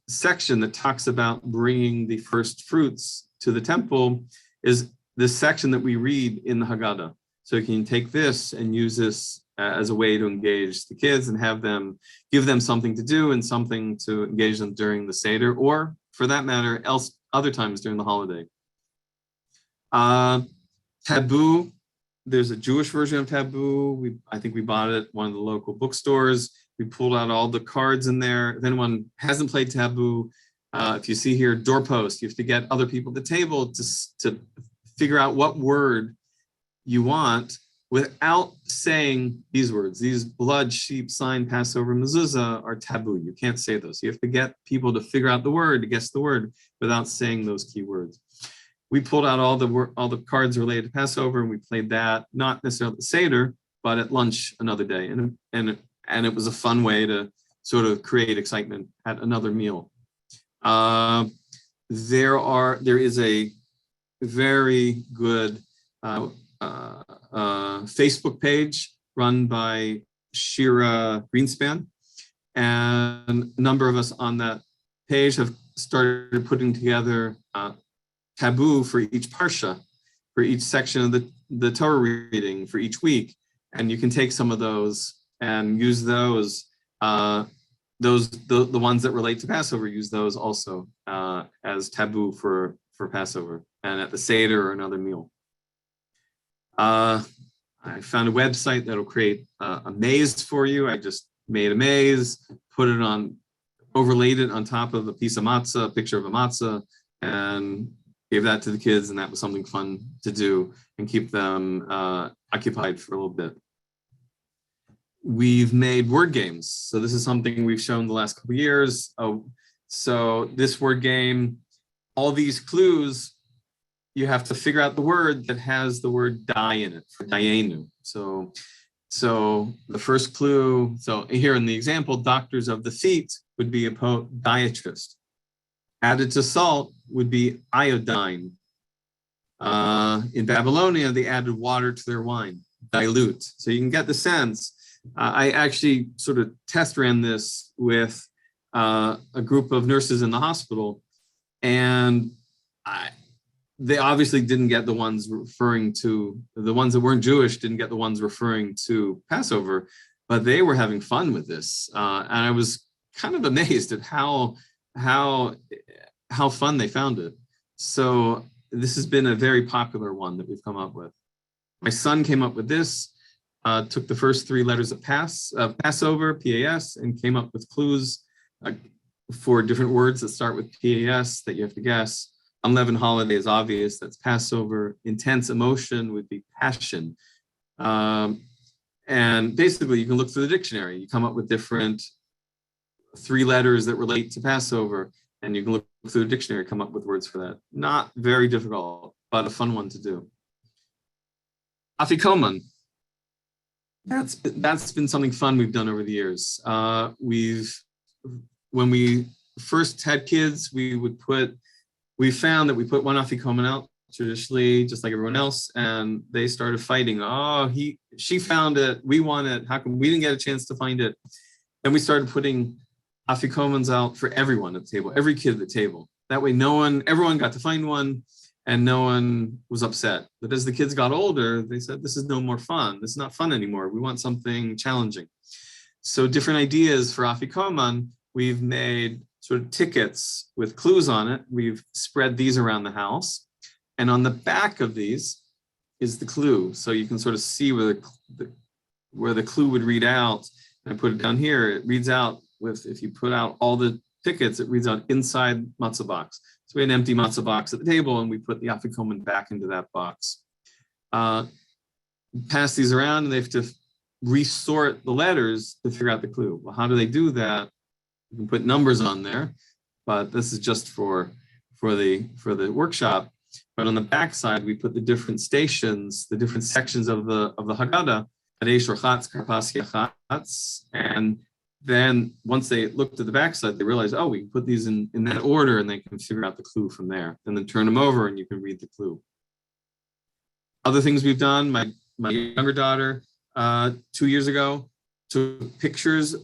section that talks about bringing the first fruits to the temple is this section that we read in the Haggadah. So you can take this and use this as a way to engage the kids and give them something to do and something to engage them during the Seder, or for that matter, other times during the holiday. Taboo. There's a Jewish version of Taboo. I think we bought it at one of the local bookstores. We pulled out all the cards in there. If anyone hasn't played Taboo, if you see here, doorpost, you have to get other people at the table to figure out what word you want without saying these words. These blood, sheep, sign, Passover, mezuzah are taboo. You can't say those. You have to get people to figure out the word, to guess the word, without saying those key words. We pulled out all the cards related to Passover, and we played that, not necessarily at the Seder, but at lunch another day. And it was a fun way to sort of create excitement at another meal. There is a very good Facebook page run by Shira Greenspan, and a number of us on that page have started putting together taboo for each parsha, for each section of the Torah reading for each week, and you can take some of those and use those. The ones that relate to Passover, use those also as taboo for Passover and at the Seder or another meal. I found a website that'll create a maze for you. I just made a maze, overlaid it on top of a piece of matzah, a picture of a matzah, and gave that to the kids, and that was something fun to do and keep them occupied for a little bit. We've made word games. So this is something we've shown the last couple of years. So this word game, all these clues, you have to figure out the word that has the word die in it, for dayenu. So the first clue, so here in the example, doctors of the feet would be a podiatrist. Added to salt would be iodine. In Babylonia, they added water to their wine, dilute. So you can get the sense. I actually sort of test ran this with a group of nurses in the hospital, and they obviously didn't get the ones the ones that weren't Jewish didn't get the ones referring to Passover, but they were having fun with this. And I was kind of amazed at how fun they found it. So this has been a very popular one that we've come up with. My son came up with this, took the first three letters of Passover, P-A-S, and came up with clues for different words that start with P-A-S that you have to guess. Unleavened holiday is obvious, that's Passover. Intense emotion would be passion. And basically you can look through the dictionary. You come up with different 3 letters that relate to Passover, and you can look through the dictionary, come up with words for that. Not very difficult, but a fun one to do. Afikoman. That's been something fun we've done over the years. When we first had kids, we found that we put one Afikoman out traditionally, just like everyone else, and they started fighting. She found it, we want it, how come we didn't get a chance to find it? And we started putting Afikomans out for everyone at the table, every kid at the table. That way everyone got to find one, and no one was upset. But as the kids got older, they said, this is no more fun. This is not fun anymore. We want something challenging. So different ideas for Afikoman. We've made sort of tickets with clues on it. We've spread these around the house. And on the back of these is the clue. So you can sort of see where the clue would read out. And I put it down here. It reads out if you put out all the tickets, it reads out inside matzah box. So we had an empty matzah box at the table, and we put the Afikoman back into that box. Pass these around, and they have to resort the letters to figure out the clue. Well, how do they do that? You can put numbers on there, but this is just for the workshop. But on the back side, we put the different stations, the different sections of the Haggadah, and then once they looked at the backside, they realized, we can put these in that order, and they can figure out the clue from there. And then turn them over, and you can read the clue. Other things we've done, my younger daughter, 2 years ago, took pictures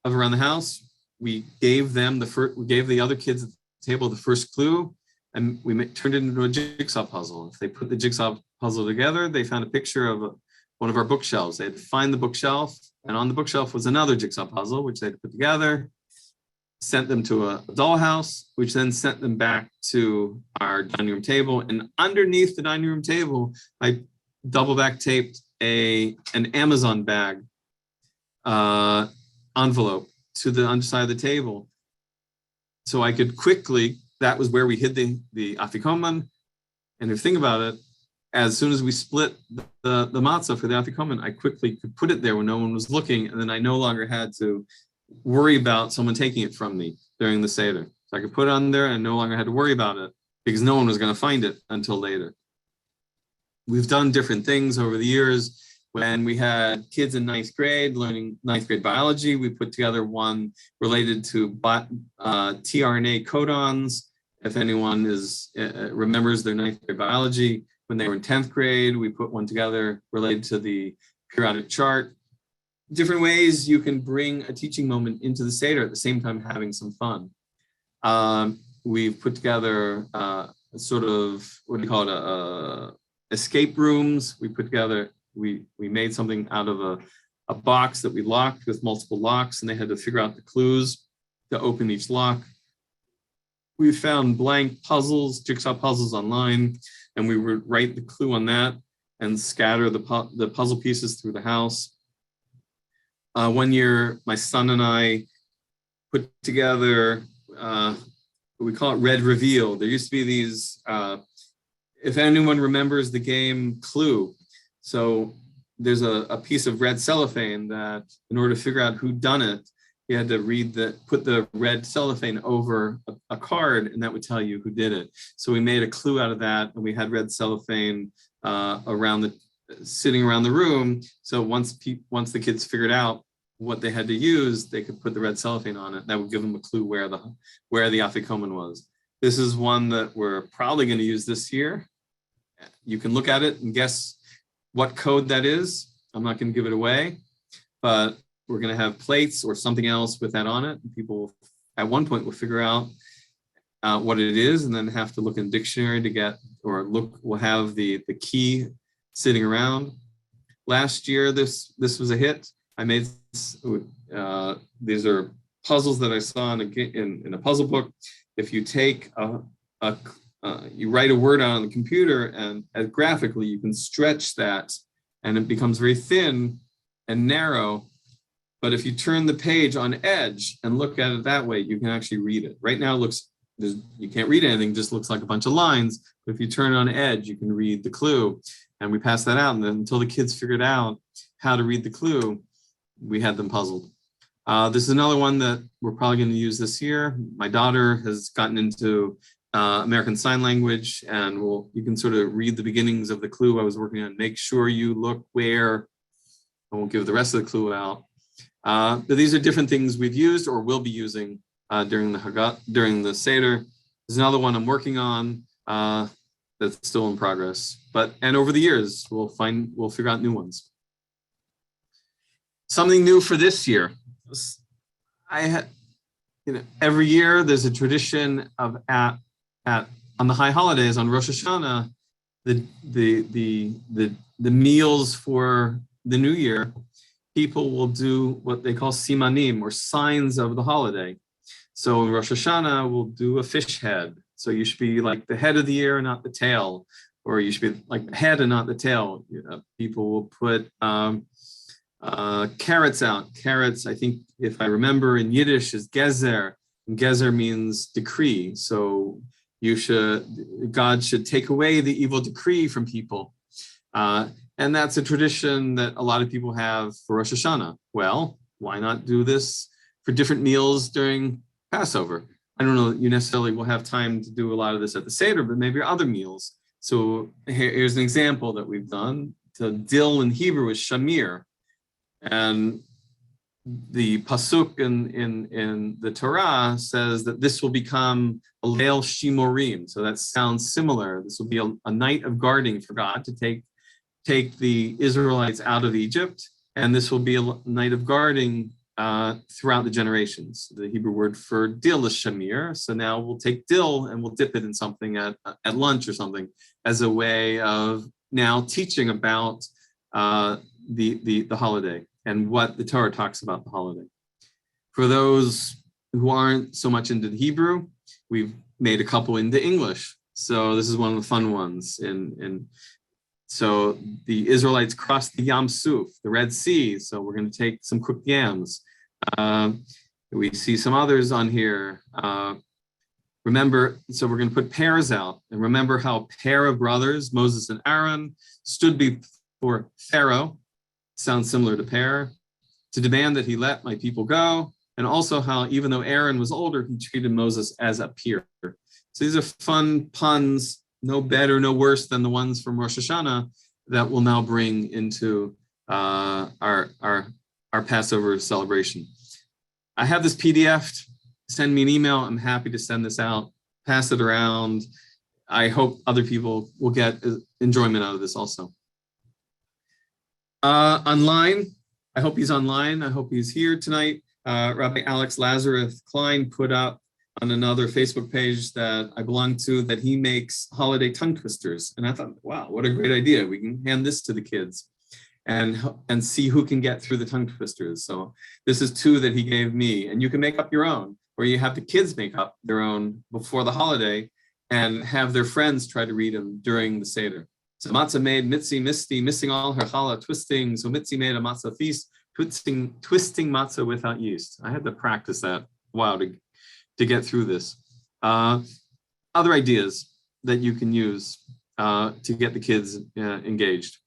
of around the house. We gave the other kids at the table the first clue, and we turned it into a jigsaw puzzle. If they put the jigsaw puzzle together, they found a picture of one of our bookshelves. They had to find the bookshelf, and on the bookshelf was another jigsaw puzzle, which they had to put together, sent them to a dollhouse, which then sent them back to our dining room table. And underneath the dining room table, I double back taped an Amazon bag envelope to the underside of the table. So I could quickly, that was where we hid the Afikoman. And if you think about it, as soon as we split the matzah for the Afikoman, I quickly could put it there when no one was looking, and then I no longer had to worry about someone taking it from me during the Seder. So I could put it on there and no longer had to worry about it because no one was going to find it until later. We've done different things over the years. When we had kids in ninth grade learning ninth grade biology, we put together one related to tRNA codons. If anyone remembers their ninth grade biology, when they were in 10th grade, we put one together related to the periodic chart. Different ways you can bring a teaching moment into the Seder at the same time having some fun. We've put together sort of, what do you call it, escape rooms. We put together, we made something out of a box that we locked with multiple locks, and they had to figure out the clues to open each lock. We found blank puzzles, jigsaw puzzles online, and we would write the clue on that and scatter the puzzle pieces through the house. One year, my son and I put together, we call it Red Reveal. There used to be these, if anyone remembers the game Clue, so there's a piece of red cellophane that in order to figure out who done it, you had to put the red cellophane over a card, and that would tell you who did it. So we made a clue out of that, and we had red cellophane sitting around the room. So once the kids figured out what they had to use, they could put the red cellophane on it. That would give them a clue where the Afikoman was. This is one that we're probably going to use this year. You can look at it and guess what code that is. I'm not going to give it away, but we're going to have plates or something else with that on it. And people at one point will figure out what it is, and then have to look in the dictionary to get, we'll have the key sitting around. Last year, this was a hit. I made, these are puzzles that I saw in a puzzle book. If you take you write a word on the computer, and graphically you can stretch that and it becomes very thin and narrow. But if you turn the page on edge and look at it that way, you can actually read it. Right now you can't read anything, it just looks like a bunch of lines. But if you turn it on edge, you can read the clue. And we passed that out, and then until the kids figured out how to read the clue, we had them puzzled. This is another one that we're probably going to use this year. My daughter has gotten into American Sign Language, and you can sort of read the beginnings of the clue I was working on. Make sure you look where. I won't give the rest of the clue out. But these are different things we've used or will be using during the Seder. There's another one I'm working on that's still in progress. And over the years, we'll figure out new ones. Something new for this year. Every year there's a tradition of on the high holidays, on Rosh Hashanah, the meals for the new year, people will do what they call simanim, or signs of the holiday. So in Rosh Hashanah, we'll do a fish head. So you should be like the head of the year, not the tail, or you should be like the head and not the tail. People will put carrots out. Carrots, I think, if I remember, in Yiddish is gezer, and gezer means decree. So God should take away the evil decree from people. And that's a tradition that a lot of people have for Rosh Hashanah. Well, why not do this for different meals during Passover? I don't know that you necessarily will have time to do a lot of this at the Seder, but maybe other meals. So here's an example that we've done. So dill in Hebrew is shamir. And the pasuk in the Torah says that this will become a leil shimorim. So that sounds similar. This will be a night of guarding for God to take the Israelites out of Egypt. And this will be a night of guarding throughout the generations. The Hebrew word for dill is shamir. So now we'll take dill and we'll dip it in something at lunch or something as a way of now teaching about the holiday and what the Torah talks about the holiday. For those who aren't so much into the Hebrew, we've made a couple into English. So this is one of the fun ones. So the Israelites crossed the Yam Suf, the Red Sea. So we're going to take some cooked yams. We see some others on here. Remember, so we're going to put pairs out, and remember how a pair of brothers, Moses and Aaron, stood before Pharaoh, sounds similar to pair, to demand that he let my people go, and also how even though Aaron was older, he treated Moses as a peer. So these are fun puns, no better, no worse than the ones from Rosh Hashanah that we'll now bring into our Passover celebration. I have this PDF. Send me an email. I'm happy to send this out, pass it around. I hope other people will get enjoyment out of this also. Online, I hope he's online. I hope he's here tonight. Rabbi Alex Lazarus Klein put up on another Facebook page that I belong to that he makes holiday tongue twisters. And I thought, wow, what a great idea. We can hand this to the kids and see who can get through the tongue twisters. So this is 2 that he gave me, and you can make up your own, or you have the kids make up their own before the holiday and have their friends try to read them during the Seder. So matzah made Mitzi Misty, missing all her challah twisting. So Mitzi made a matzah feast, twisting matzah without yeast. I had to practice that a while to get through this. Other ideas that you can use to get the kids engaged.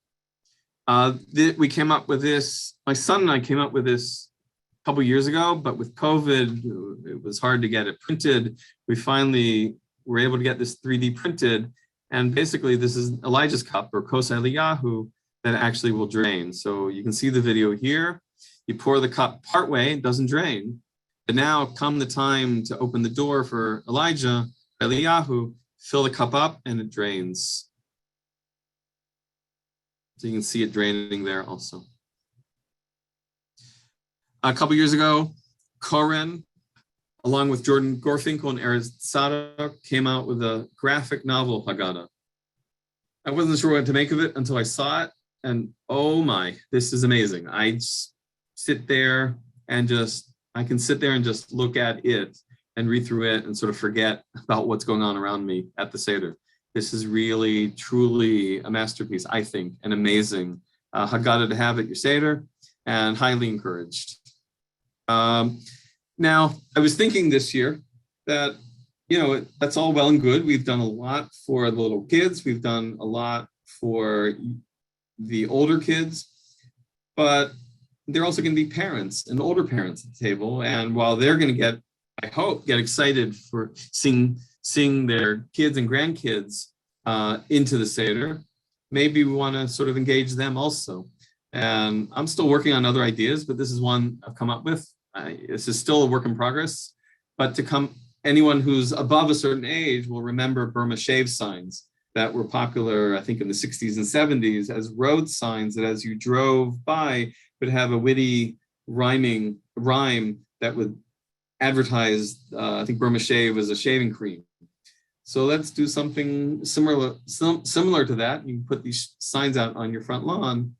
We came up with this, my son and I came up with this a couple years ago, but with COVID, it was hard to get it printed. We finally were able to get this 3D printed. And basically this is Elijah's cup, or Kos Eliyahu, that actually will drain. So you can see the video here. You pour the cup partway, it doesn't drain. But now come the time to open the door for Elijah, Eliyahu, fill the cup up and it drains. So you can see it draining there also. A couple years ago, Koren, along with Jordan Gorfinkel and Erez Tzadok, came out with a graphic novel, Haggadah. I wasn't sure what to make of it until I saw it, and oh my, this is amazing. I just sit there and I can sit there and just look at it and read through it and sort of forget about what's going on around me at the Seder. This is really, truly a masterpiece, I think, and amazing Haggadah to have at your Seder, and highly encouraged. Now, I was thinking this year that, that's all well and good. We've done a lot for the little kids. We've done a lot for the older kids, but they're also going to be parents and older parents at the table. And while they're going to I hope, get excited for seeing their kids and grandkids into the Seder, maybe we want to sort of engage them also. And I'm still working on other ideas, but this is one I've come up with. This is still a work in progress, but anyone who's above a certain age will remember Burma shave signs that were popular, I think, in the 60s and 70s as road signs that as you drove by would have a witty rhyme that would advertise, I think Burma shave as a shaving cream. So let's do something similar to that. You can put these signs out on your front lawn.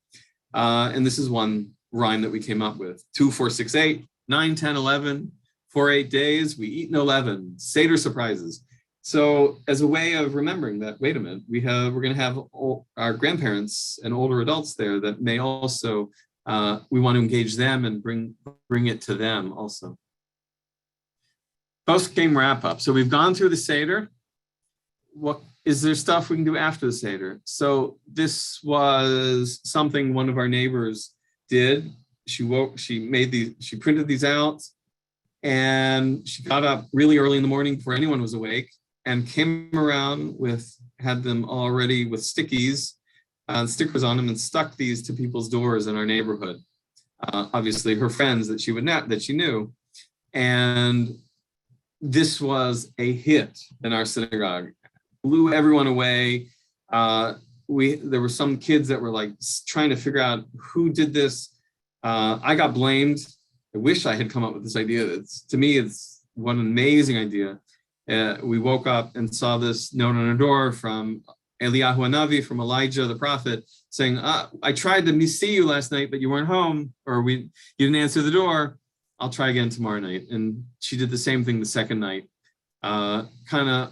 And this is one rhyme that we came up with. 2, 4, 6, 8, 9, 10, 11, for 8 days, we eat no leaven, Seder surprises. So as a way of remembering that, wait a minute, we're going to have our grandparents and older adults there that may also, we want to engage them and bring it to them also. Post-game wrap-up. So we've gone through the Seder. What is there stuff we can do after the Seder? So this was something one of our neighbors did. She printed these out, and she got up really early in the morning before anyone was awake and came around had them already with stickies, stickers on them, and stuck these to people's doors in our neighborhood. Obviously her friends that she knew. And this was a hit in our synagogue. Blew everyone away. There were some kids that were like trying to figure out who did this. I got blamed. I wish I had come up with this idea. To me, it's one amazing idea. We woke up and saw this note on our door from Eliyahu Hanavi, from Elijah the prophet, saying, I tried to see you last night, but you weren't home, or you didn't answer the door. I'll try again tomorrow night. And she did the same thing the second night, kind of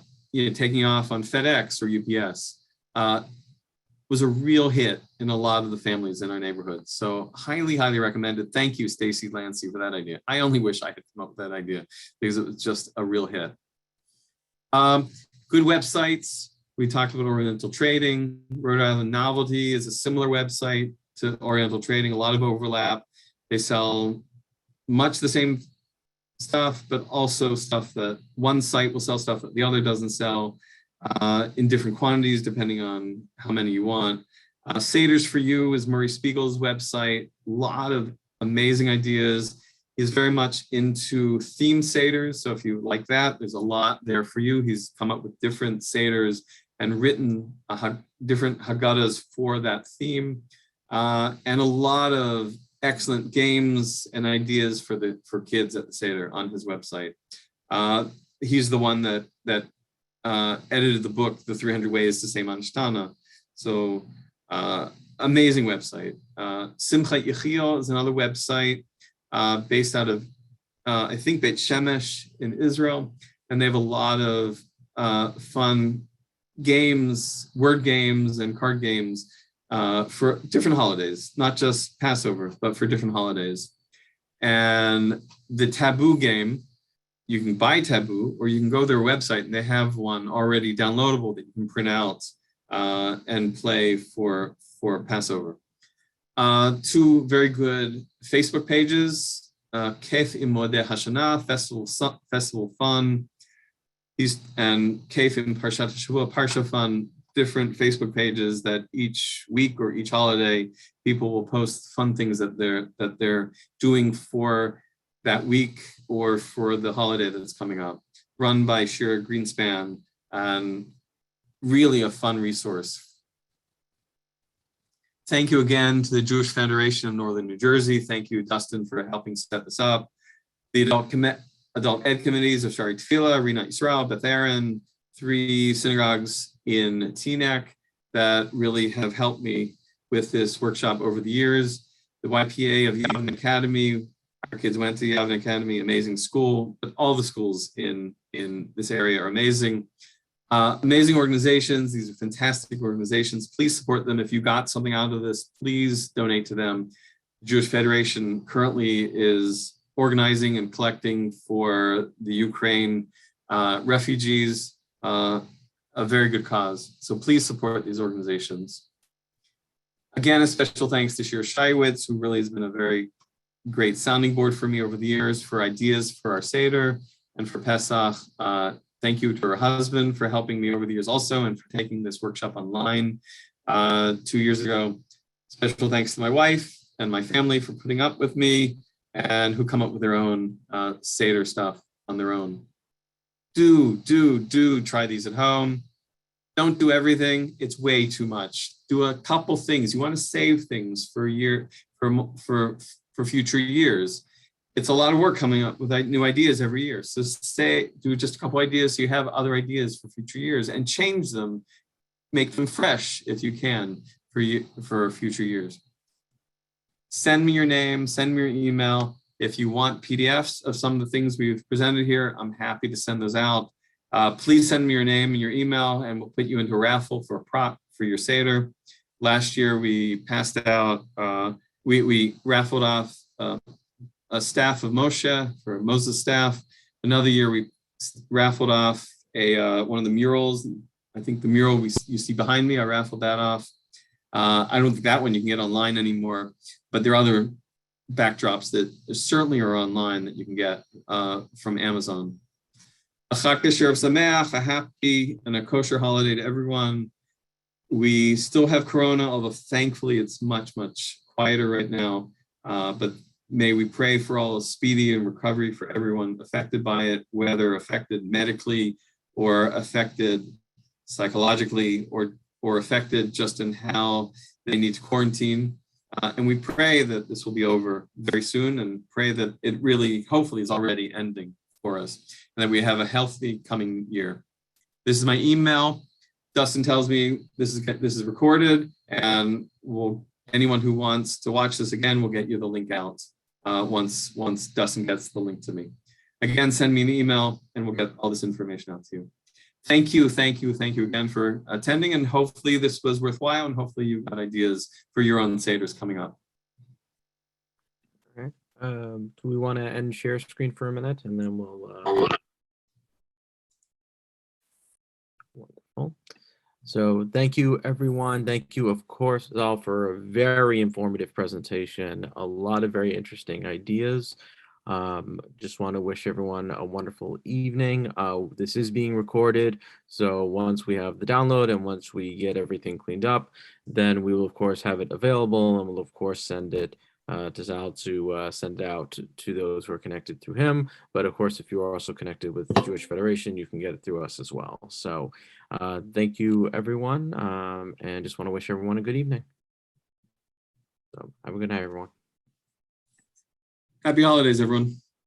taking off on FedEx or UPS. Was a real hit in a lot of the families in our neighborhood. So highly, highly recommended. Thank you, Stacy Lancy, for that idea. I only wish I had come up with that idea because it was just a real hit. Good websites. We talked about Oriental Trading. Rhode Island Novelty is a similar website to Oriental Trading, a lot of overlap. They sell much the same stuff, but also stuff that one site will sell stuff that the other doesn't sell in different quantities, depending on how many you want. Seders for You is Murray Spiegel's website. A lot of amazing ideas. He's very much into theme seders. So if you like that, there's a lot there for you. He's come up with different seders and written different Haggadahs for that theme. And a lot of excellent games and ideas for kids at the Seder on his website. He's the one that edited the book, The 300 Ways to Say Manishtana. So amazing website. Simchat Yechiel is another website based out of, I think, Beit Shemesh in Israel. And they have a lot of fun games, word games and card games for different holidays, not just Passover, but for different holidays. And the Taboo game, you can buy Taboo, or you can go to their website and they have one already downloadable that you can print out and play for Passover. Two very good Facebook pages, Kef im Modeh Hashanah, Festival Fun, and Kef im Parshat Shavua, Parsha Fun, different Facebook pages that each week or each holiday, people will post fun things that they're doing for that week or for the holiday that's coming up, run by Shira Greenspan, and really a fun resource. Thank you again to the Jewish Federation of Northern New Jersey. Thank you, Dustin, for helping set this up. The adult ed committees of Shari Tefillah, Rina Yisrael, Beth Aaron, 3 synagogues in Teaneck that really have helped me with this workshop over the years. The YPA of Yavin Academy, our kids went to Yavin Academy, amazing school, but all the schools in this area are amazing. Amazing organizations. These are fantastic organizations. Please support them. If you got something out of this, please donate to them. The Jewish Federation currently is organizing and collecting for the Ukraine refugees, a very good cause. So please support these organizations. Again, a special thanks to Shir Shaiwitz, who really has been a very great sounding board for me over the years for ideas for our Seder and for Pesach. Thank you to her husband for helping me over the years also and for taking this workshop online 2 years ago. Special thanks to my wife and my family for putting up with me and who come up with their own Seder stuff on their own. Do try these at home. Don't do everything. It's way too much. Do a couple things. You want to save things for future years. It's a lot of work coming up with new ideas every year. So do just a couple ideas so you have other ideas for future years and change them, make them fresh if you can for future years. Send me your name, send me your email. If you want PDFs of some of the things we've presented here, I'm happy to send those out. Please send me your name and your email and we'll put you into a raffle for a prop for your Seder. Last year we passed out, we raffled off a staff of Moshe for Moses' staff. Another year we raffled off one of the murals. I think the mural you see behind me, I raffled that off. I don't think that one you can get online anymore, but there are other backdrops that certainly are online that you can get from Amazon. A Chag Kasher Sameach, a happy and a kosher holiday to everyone. We still have Corona, although thankfully it's much, much quieter right now. But may we pray for all a speedy and recovery for everyone affected by it, whether affected medically or affected psychologically or affected just in how they need to quarantine. And we pray that this will be over very soon and pray that it really, hopefully, is already ending for us and that we have a healthy coming year. This is my email. Dustin tells me this is recorded and anyone who wants to watch this again will get you the link out once Dustin gets the link to me. Again, send me an email and we'll get all this information out to you. Thank you again for attending, and hopefully this was worthwhile, and hopefully you got ideas for your own Seders coming up. All right. Do we want to end share screen for a minute, and then we'll Wonderful. So thank you, everyone. Thank you, of course, Zal, for a very informative presentation. A lot of very interesting ideas. Just want to wish everyone a wonderful evening. This is being recorded, so once we have the download and once we get everything cleaned up, then we will, of course, have it available, and we'll, of course, send it to Zal to send it out to those who are connected through him. But of course, if you are also connected with the Jewish Federation, you can get it through us as well. So thank you, everyone, and just want to wish everyone a good evening. So have a good night, everyone. Happy holidays, everyone.